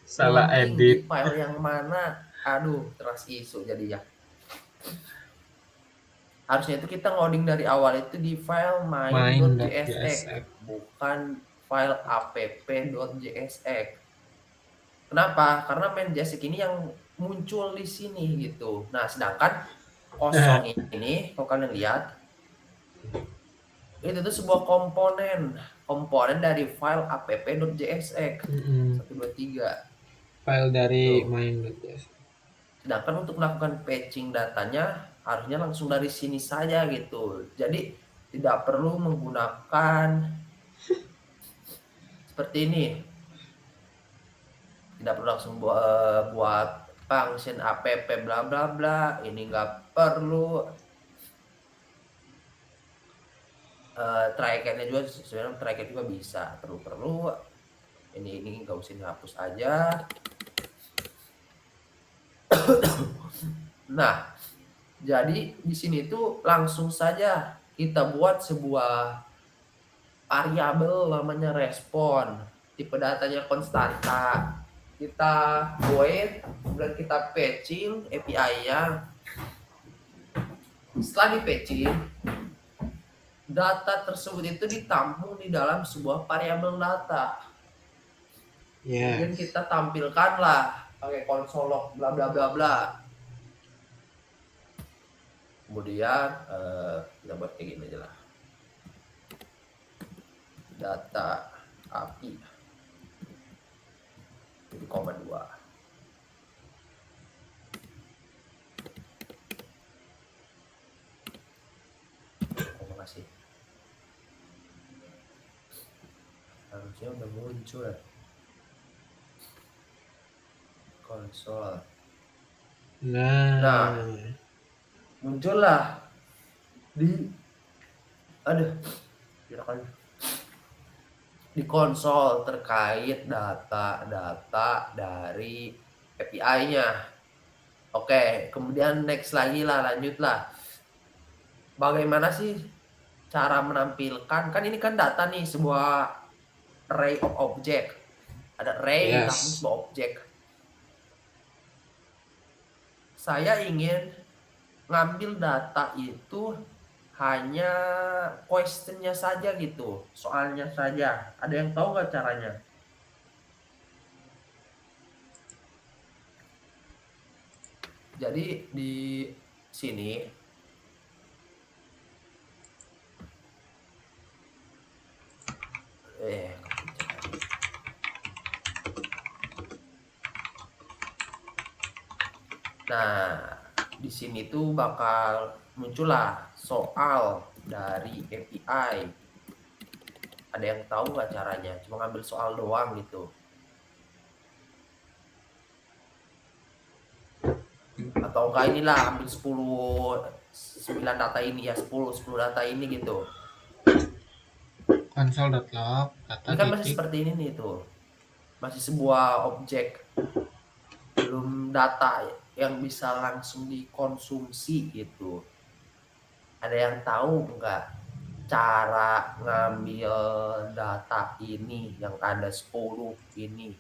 loading di edit. file yang mana. Aduh, trust issue jadinya. Harusnya itu kita ngoding dari awal itu di file main.jsx, bukan file app.jsx. Kenapa? Karena main.jsx ini yang muncul di sini gitu. Nah, sedangkan kosong ini, kalau kalian lihat, itu tuh sebuah komponen dari file app.jsx. 1 2 3. File dari Tuh. main.jsx. Sedangkan untuk melakukan patching datanya harusnya langsung dari sini saja gitu. Jadi tidak perlu menggunakan seperti ini. Tidak perlu langsung buat function app bla bla bla. Ini nggak perlu. Try catnya juga sebenarnya try cat juga bisa. Perlu Ini nggak usah dihapus aja. Nah, jadi di sini tuh langsung saja kita buat sebuah variabel namanya respon. Tipe datanya konstanta. Kita void, kemudian kita patching API-nya. Setelah di patching, data tersebut itu ditampung di dalam sebuah variabel data. Kemudian Yes. kita tampilkanlah pakai console log bla bla bla bla. Kemudian kita buat kayak gini aja lah. Data API jadi koma 2. Terima kasih. Harusnya udah muncul ya. Konsol. Nah, Muncullah di konsol terkait data dari API-nya. Oke, kemudian next lagi lah, lanjutlah. Bagaimana sih cara menampilkan? Kan ini kan data nih, sebuah array of object. Ada array ditambah yes. sebuah objek. Saya ingin ngambil data itu hanya questionnya saja gitu, soalnya saja. Ada yang tahu nggak caranya? Jadi di sini nah, di sini tuh bakal muncullah soal dari API. Ada yang tahu nggak caranya? Cuma ngambil soal doang gitu. Atau enggak inilah ambil 9 data ini ya, 10 data ini gitu. Console.log data Ini kan masih titik. seperti ini nih tuh. Masih sebuah objek. Belum data yang bisa langsung dikonsumsi gitu. Ada yang tahu nggak cara ngambil data ini yang ada 10 ini?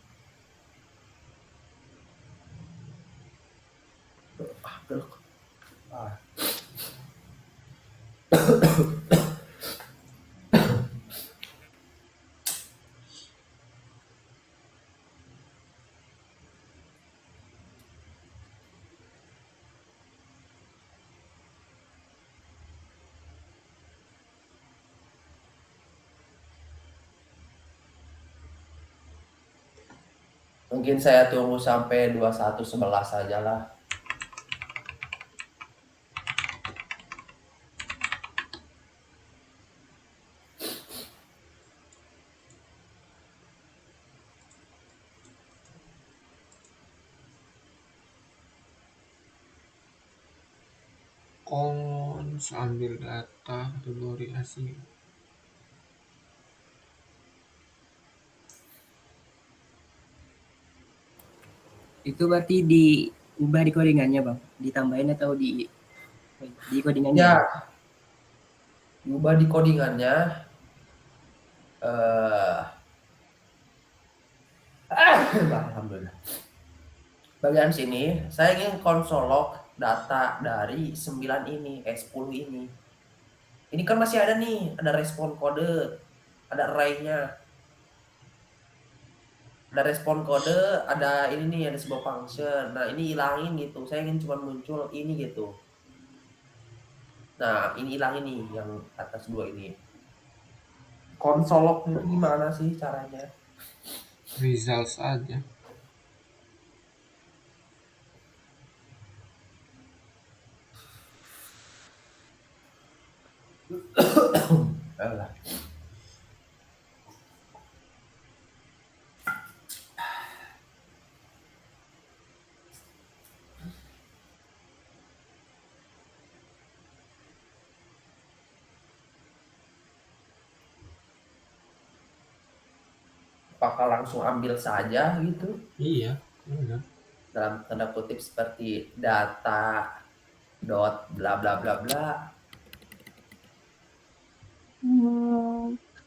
Mungkin saya tunggu sampai 21.11 saja lah. Cons ambil data kategori asing. Itu berarti diubah di codingannya bang, ditambahin atau di codingannya? Ya, Bang? diubah di codingannya. Alhamdulillah. Bagian sini saya ingin console log data dari 9 ini, 10 ini. Ini kan masih ada nih, ada respon kode, ada array-nya. Ada respon kode, ada ini nih, ada sebuah function. Nah, ini hilangin gitu. Saya ingin cuma muncul ini gitu. Nah, ini hilangin nih yang atas 2 ini. Console log itu gimana sih caranya? Results aja. Alah. apakah langsung ambil saja gitu Iya, benar. dalam tanda kutip seperti data dot bla bla bla bla.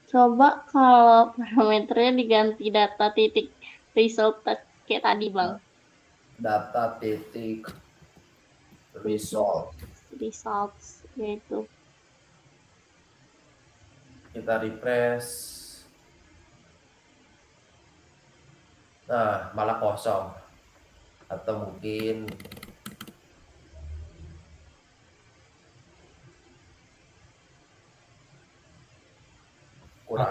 Coba kalau parameternya diganti data titik result kayak tadi bang. Data titik result, Results yaitu. kita refresh, nah malah kosong, atau mungkin kurang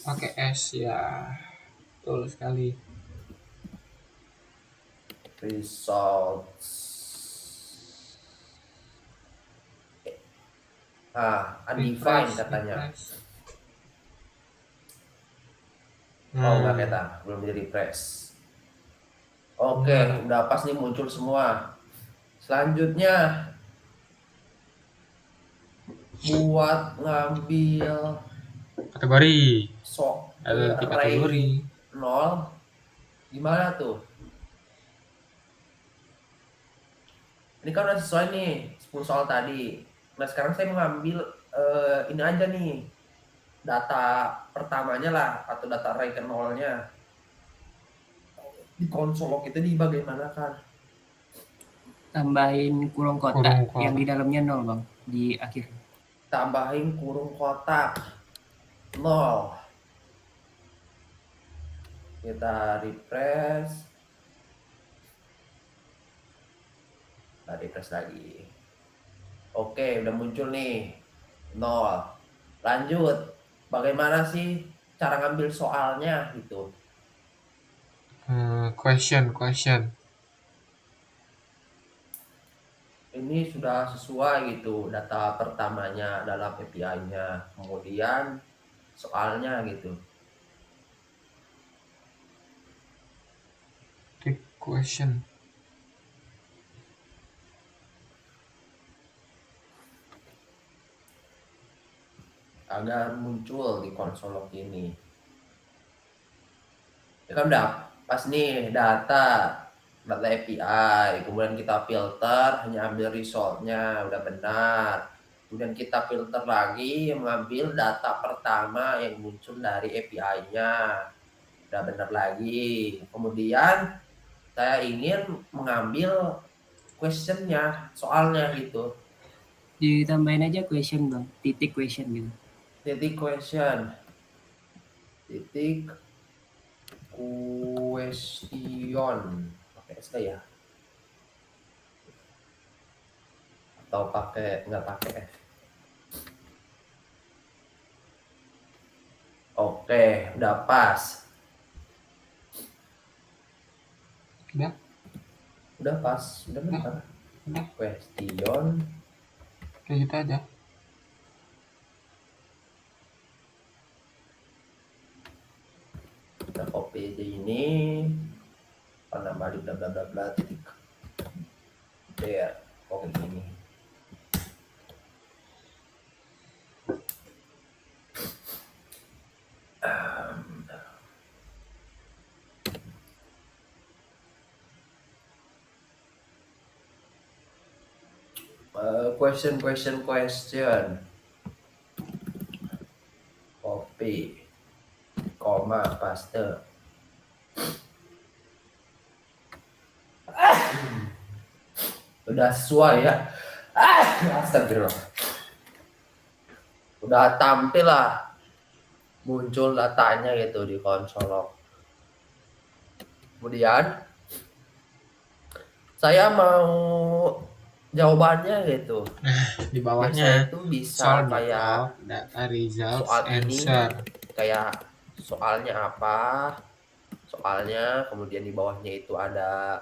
Pakai S. ya, betul sekali. Results, undefined Refresh, katanya. refresh. Oh enggak, kita belum di refresh. Oke, udah pas nih, muncul semua. Selanjutnya buat ngambil Kategori. array Ada 3 kategori. 0 gimana tuh? Ini kan udah sesuai nih 10 soal tadi. Nah sekarang saya mengambil ini aja nih, data pertamanya lah, atau data array ke nolnya. Di konsol log itu dibagaimanakan? Tambahin kurung kotak yang di dalamnya 0 bang di akhir. Tambahin kurung kotak 0. Kita refresh. Kita refresh lagi. Oke, udah muncul nih 0. Lanjut, bagaimana sih cara ngambil soalnya gitu? Question. Ini sudah sesuai gitu data pertamanya dalam API-nya, kemudian soalnya gitu. Take question. Agar muncul di konsol log ini. Ya kan udah pas nih data API, kemudian kita filter, hanya ambil resultnya, udah benar. Kemudian kita filter lagi, mengambil data pertama yang muncul dari API-nya, udah benar lagi. Kemudian saya ingin mengambil questionnya, soalnya gitu. Ditambahin aja question bang, titik question gitu. Titik question, titik question, pakai SK ya? Atau pakai nggak pakai F? Oke, udah pas. Udah pas, udah benar. Udah. Question. Kayak gitu aja. Kita copy aja ini. Nambah di bla bla bla bla titik. Ya, oke gini. Question. Copy, koma, paste. Udah sesuai ya. Astagfirullah. Udah tampil lah, muncul datanya gitu di konsol log. Kemudian saya mau jawabannya gitu. Di bawahnya Biasanya itu bisa kayak data results soal answer. ini, kayak soalnya apa, soalnya, kemudian di bawahnya itu ada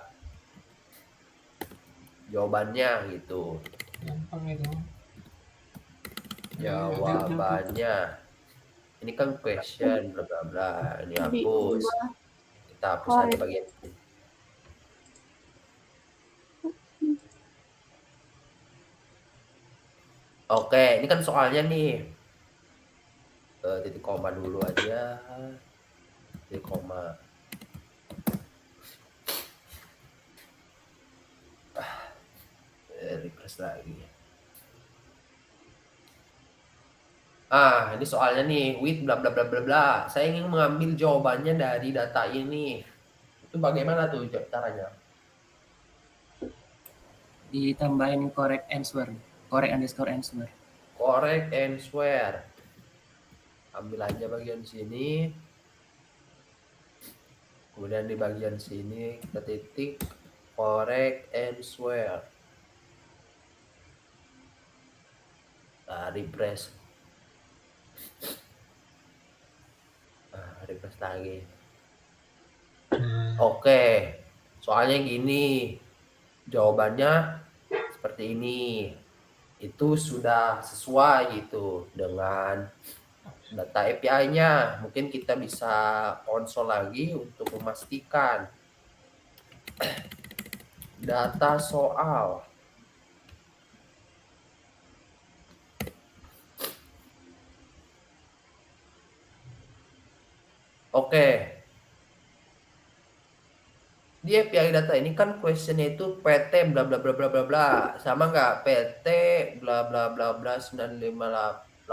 jawabannya gitu. Gampang itu. Jawabannya ini kan question bla bla bla, ini hapus, kita hapus aja bagian ini. Oke, ini kan soalnya nih, titik koma dulu aja. Di koma. Refresh lagi. Ini soalnya nih, with bla bla bla bla bla. Saya ingin mengambil jawabannya dari data ini. Itu bagaimana tuh caranya? Ditambahin correct answer, correct underscore answer. Correct answer. Ambil aja bagian sini. Kemudian di bagian sini kita titik correct answer. Refresh. Refresh lagi. Oke. Soalnya gini. Jawabannya seperti ini. Itu sudah sesuai gitu dengan data API-nya. Mungkin kita bisa konsol lagi untuk memastikan data soal. Oke. Di API data ini kan questionnya itu PT bla bla bla bla bla bla. Sama nggak? PT bla bla bla bla 9585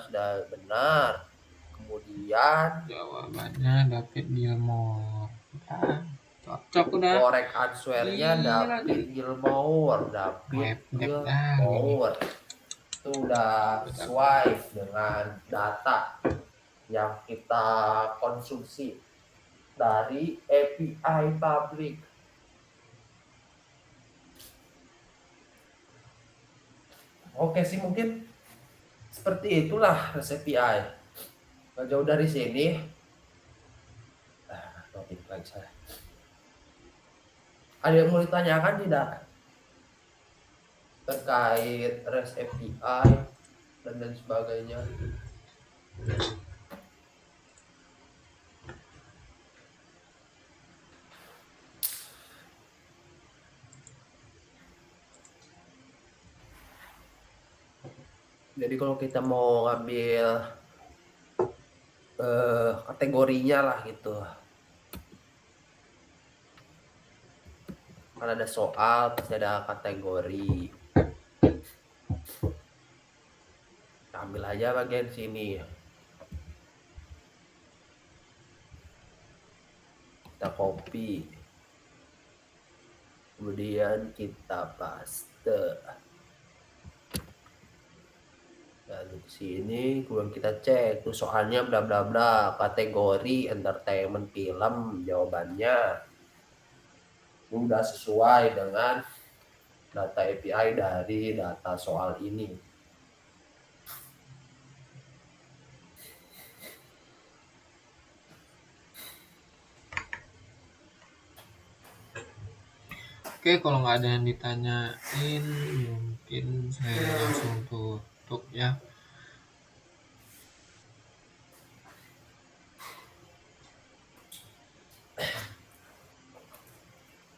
sudah benar. Kemudian Jawabannya David Gilmour. Ya, cocok udah. correct answer-nya Gila, David Gilmour. David Web dah gini. Gilmour. Itu udah sesuai dengan data yang kita konsumsi dari API public. Oke sih, mungkin seperti itulah REST API. Gak jauh dari sini. Topik lagi saya. Ada yang mau ditanyakan tidak? Terkait REST API dan lain sebagainya. Jadi kalau kita mau ngambil kategorinya lah gitu. Kan ada soal, pasti ada kategori. Ambil aja bagian sini. Kita copy. Kemudian kita paste. Lalu di sini kemudian kita cek tuh soalnya bla bla bla, kategori entertainment film, jawabannya udah sesuai dengan data API dari data soal ini. Oke, kalau nggak ada yang ditanyain, mungkin saya langsung tutup ya.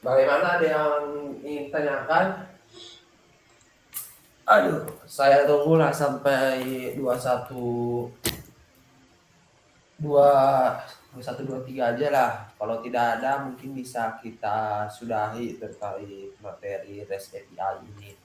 Bagaimana, ada yang ingin tanyakan? Aduh, saya tunggulah sampai 2123 aja lah. Kalau tidak ada mungkin bisa kita sudahi terkait materi REST API ini.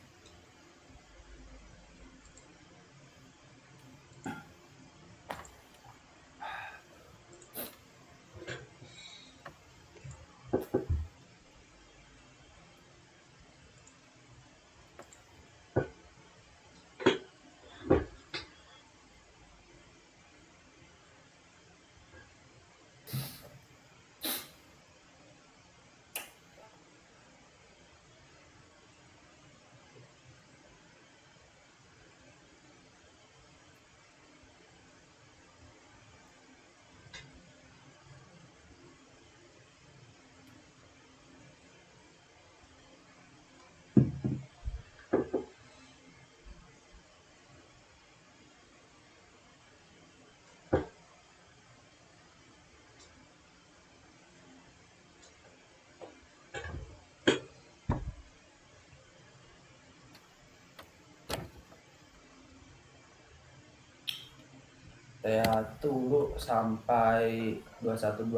Saya tunggu sampai 21.22.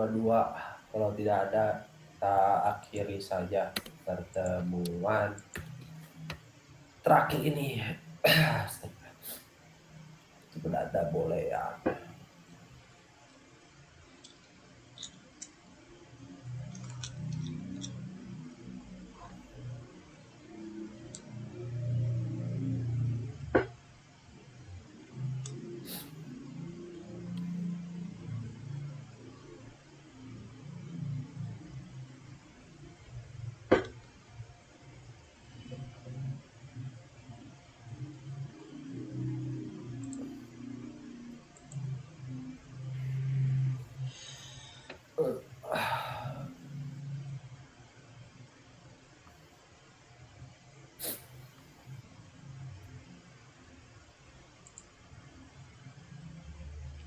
Kalau tidak ada, kita akhiri saja pertemuan terakhir ini. Itu ada boleh ya.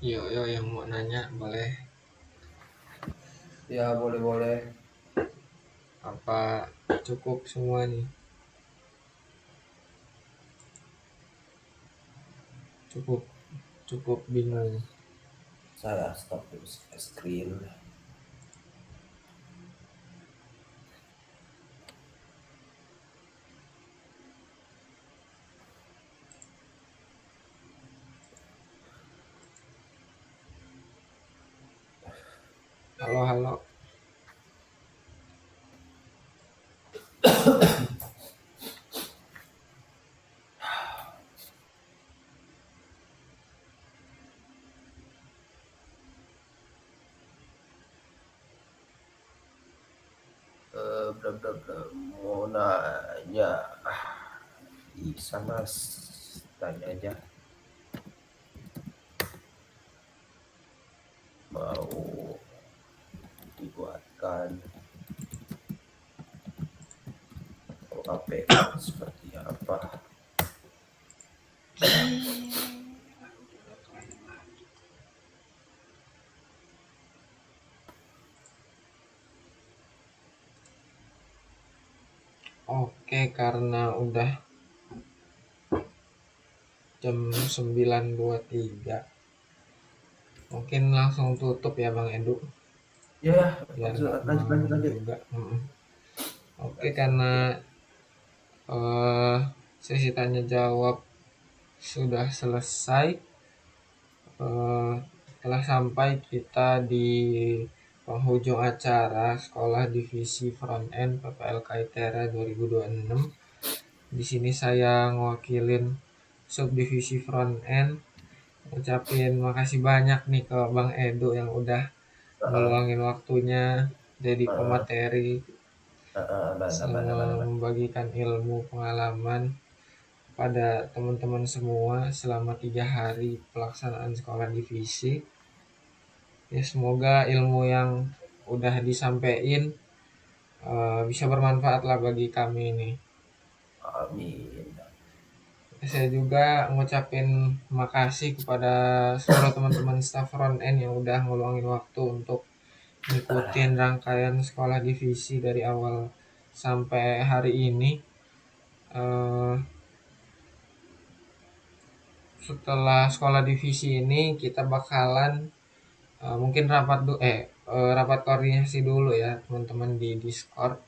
Yo yang mau nanya boleh. Ya boleh. Apa cukup semua nih? Cukup bingung. Saya stop dulu screen. Halo. Mau nanya, bisa mas, tanya aja. Mau dibuatkan APK seperti apa? Oke, karena udah jam 9.23, mungkin langsung tutup ya Bang Edu. Ya, Biar lanjut. juga. Oke, karena sesi tanya jawab sudah selesai, telah sampai kita di penghujung acara Sekolah Divisi Frontend PPLK ITERA 2026. Di sini saya ngewakilin subdivisi Frontend, ucapin makasih banyak nih ke Bang Edo yang udah ngeluangin waktunya jadi pemateri sama membagikan ilmu pengalaman pada teman-teman semua selama 3 hari pelaksanaan sekolah divisi. Ya semoga ilmu yang udah disampaikan bisa bermanfaat lah bagi kami ini. Amin. Saya juga ngucapin makasih kepada seluruh teman-teman staff Frontend yang udah ngeluangin waktu untuk ngikutin rangkaian sekolah divisi dari awal sampai hari ini. Setelah sekolah divisi ini kita bakalan mungkin rapat koordinasi dulu ya teman-teman di Discord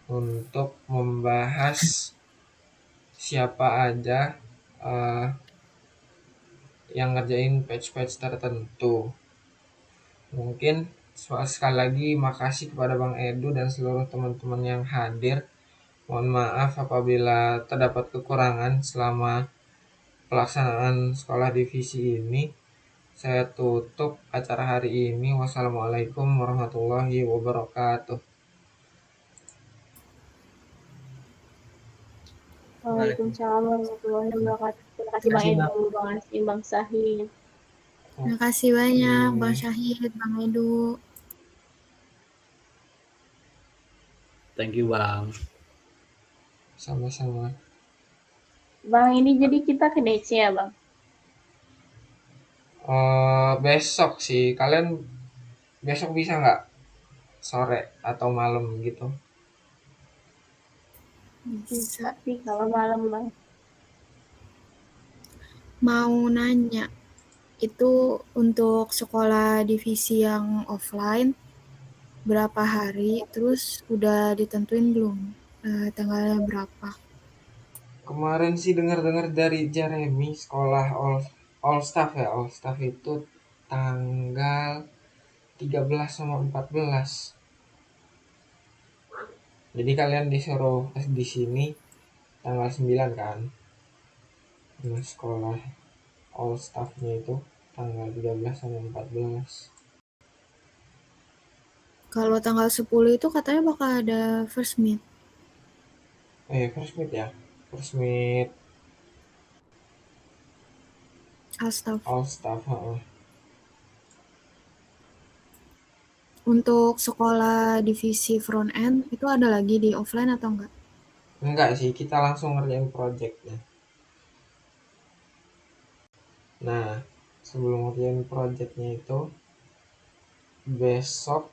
untuk membahas siapa aja yang ngerjain patch-patch tertentu. Mungkin sekali lagi makasih kepada Bang Edu dan seluruh teman-teman yang hadir. Mohon maaf apabila terdapat kekurangan selama pelaksanaan sekolah divisi ini. Saya tutup acara hari ini. Wassalamualaikum warahmatullahi wabarakatuh. Waalaikumsalam warahmatullahi wabarakatuh. Terima kasih Bang Edu, Bang Asim, Bang Sahid. Terima kasih banyak Bang Syahid, Bang Edu. Thank you Bang. Sama-sama. Bang, ini jadi kita ke DC ya Bang? Besok sih. Kalian besok bisa nggak? Sore atau malam gitu? Bisa sih kalau malam Bang. Mau nanya, Itu untuk sekolah divisi yang offline berapa hari, terus udah ditentuin belum tanggalnya berapa? Kemarin sih dengar-dengar dari Jeremy sekolah all staff ya, all staff itu tanggal 13 sama 14. Jadi kalian disuruh di sini tanggal 9 kan. Nah, sekolah all staffnya itu tanggal 13 sama 14. Kalau tanggal 10 itu katanya bakal ada first meet. First meet ya. First meet all staff, heeh. Untuk sekolah divisi front end itu ada lagi di offline atau enggak? Enggak sih, kita langsung ngerjain projectnya. Nah, sebelum ngerjain projectnya itu besok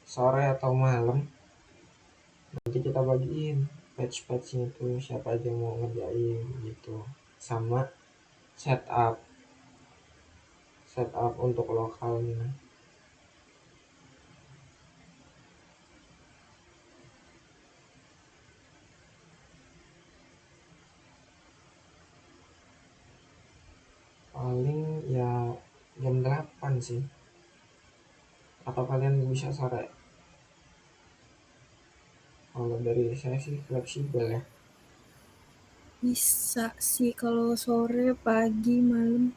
sore atau malam nanti kita bagiin patch-patchnya itu siapa aja yang mau ngerjain gitu, sama setup untuk lokalnya. Paling ya jam 8 sih, atau kalian bisa sore. Kalau dari saya sih fleksibel ya. Bisa sih kalau sore, pagi, malam.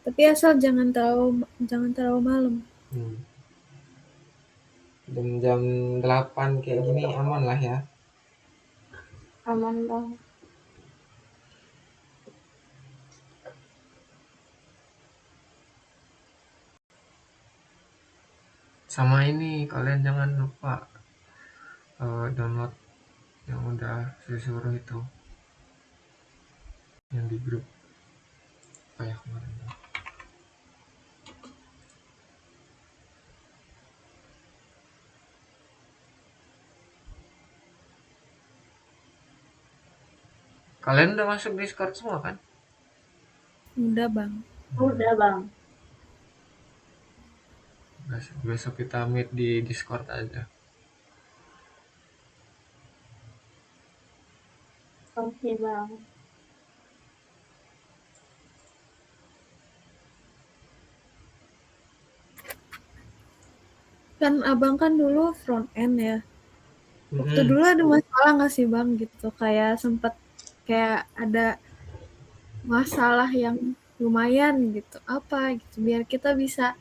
Tapi asal jangan terlalu malam. Jam 8 kayak gini aman lah ya. Aman Bang. Sama ini kalian jangan lupa download yang udah saya suruh itu, yang di grup apa ya kemarin. Kalian udah masuk Discord semua kan? Udah Bang. Udah Bang. Besok kita meet di Discord aja. Oke Bang. Kan abang kan dulu front end ya. Waktu dulu ada masalah nggak sih Bang gitu? Kayak sempet kayak ada masalah yang lumayan gitu. Apa gitu biar kita bisa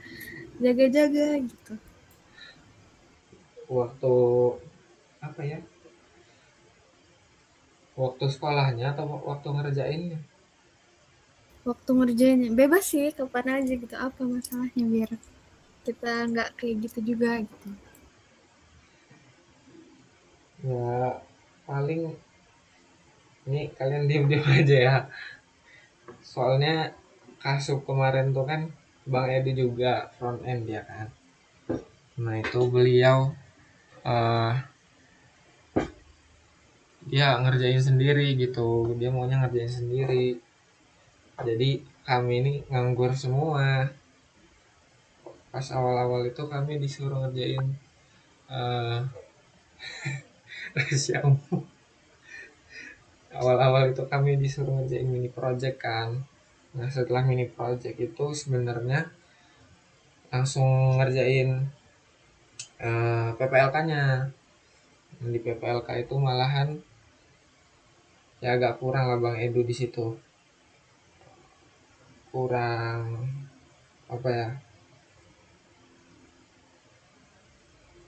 jaga-jaga gitu. Waktu apa ya? Waktu sekolahnya atau waktu ngerjainnya? Waktu ngerjainnya bebas sih kapan aja gitu. Apa masalahnya biar kita nggak kayak gitu juga gitu. Ya paling ini kalian diem-diem aja ya. Soalnya Kasub kemarin tuh kan Bang Edi juga front end ya kan. Nah itu beliau dia ngerjain sendiri gitu. Dia maunya ngerjain sendiri. Jadi kami ini nganggur semua. Pas awal-awal itu kami disuruh ngerjain awal-awal itu kami disuruh ngerjain mini project kan. Nah setelah mini project itu sebenarnya langsung ngerjain PPLK-nya. Di PPLK itu malahan ya agak kurang lah Bang Edu di situ. Kurang apa ya?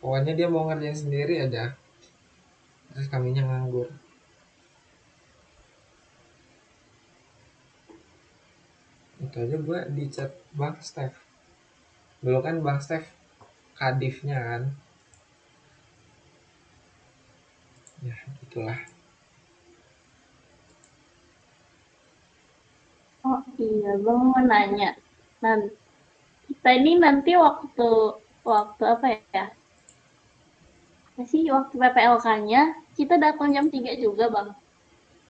Pokoknya dia mau ngerjain sendiri aja. Terus kaminya nganggur. Itu aja gue di chat Bang Steph. Dulu kan Bang Steph kadifnya kan. Ya gitulah. Oh iya Bang mau nanya. Nah, kita ini nanti waktu apa ya? Sih waktu PPLK-nya kita datang jam 3 juga Bang.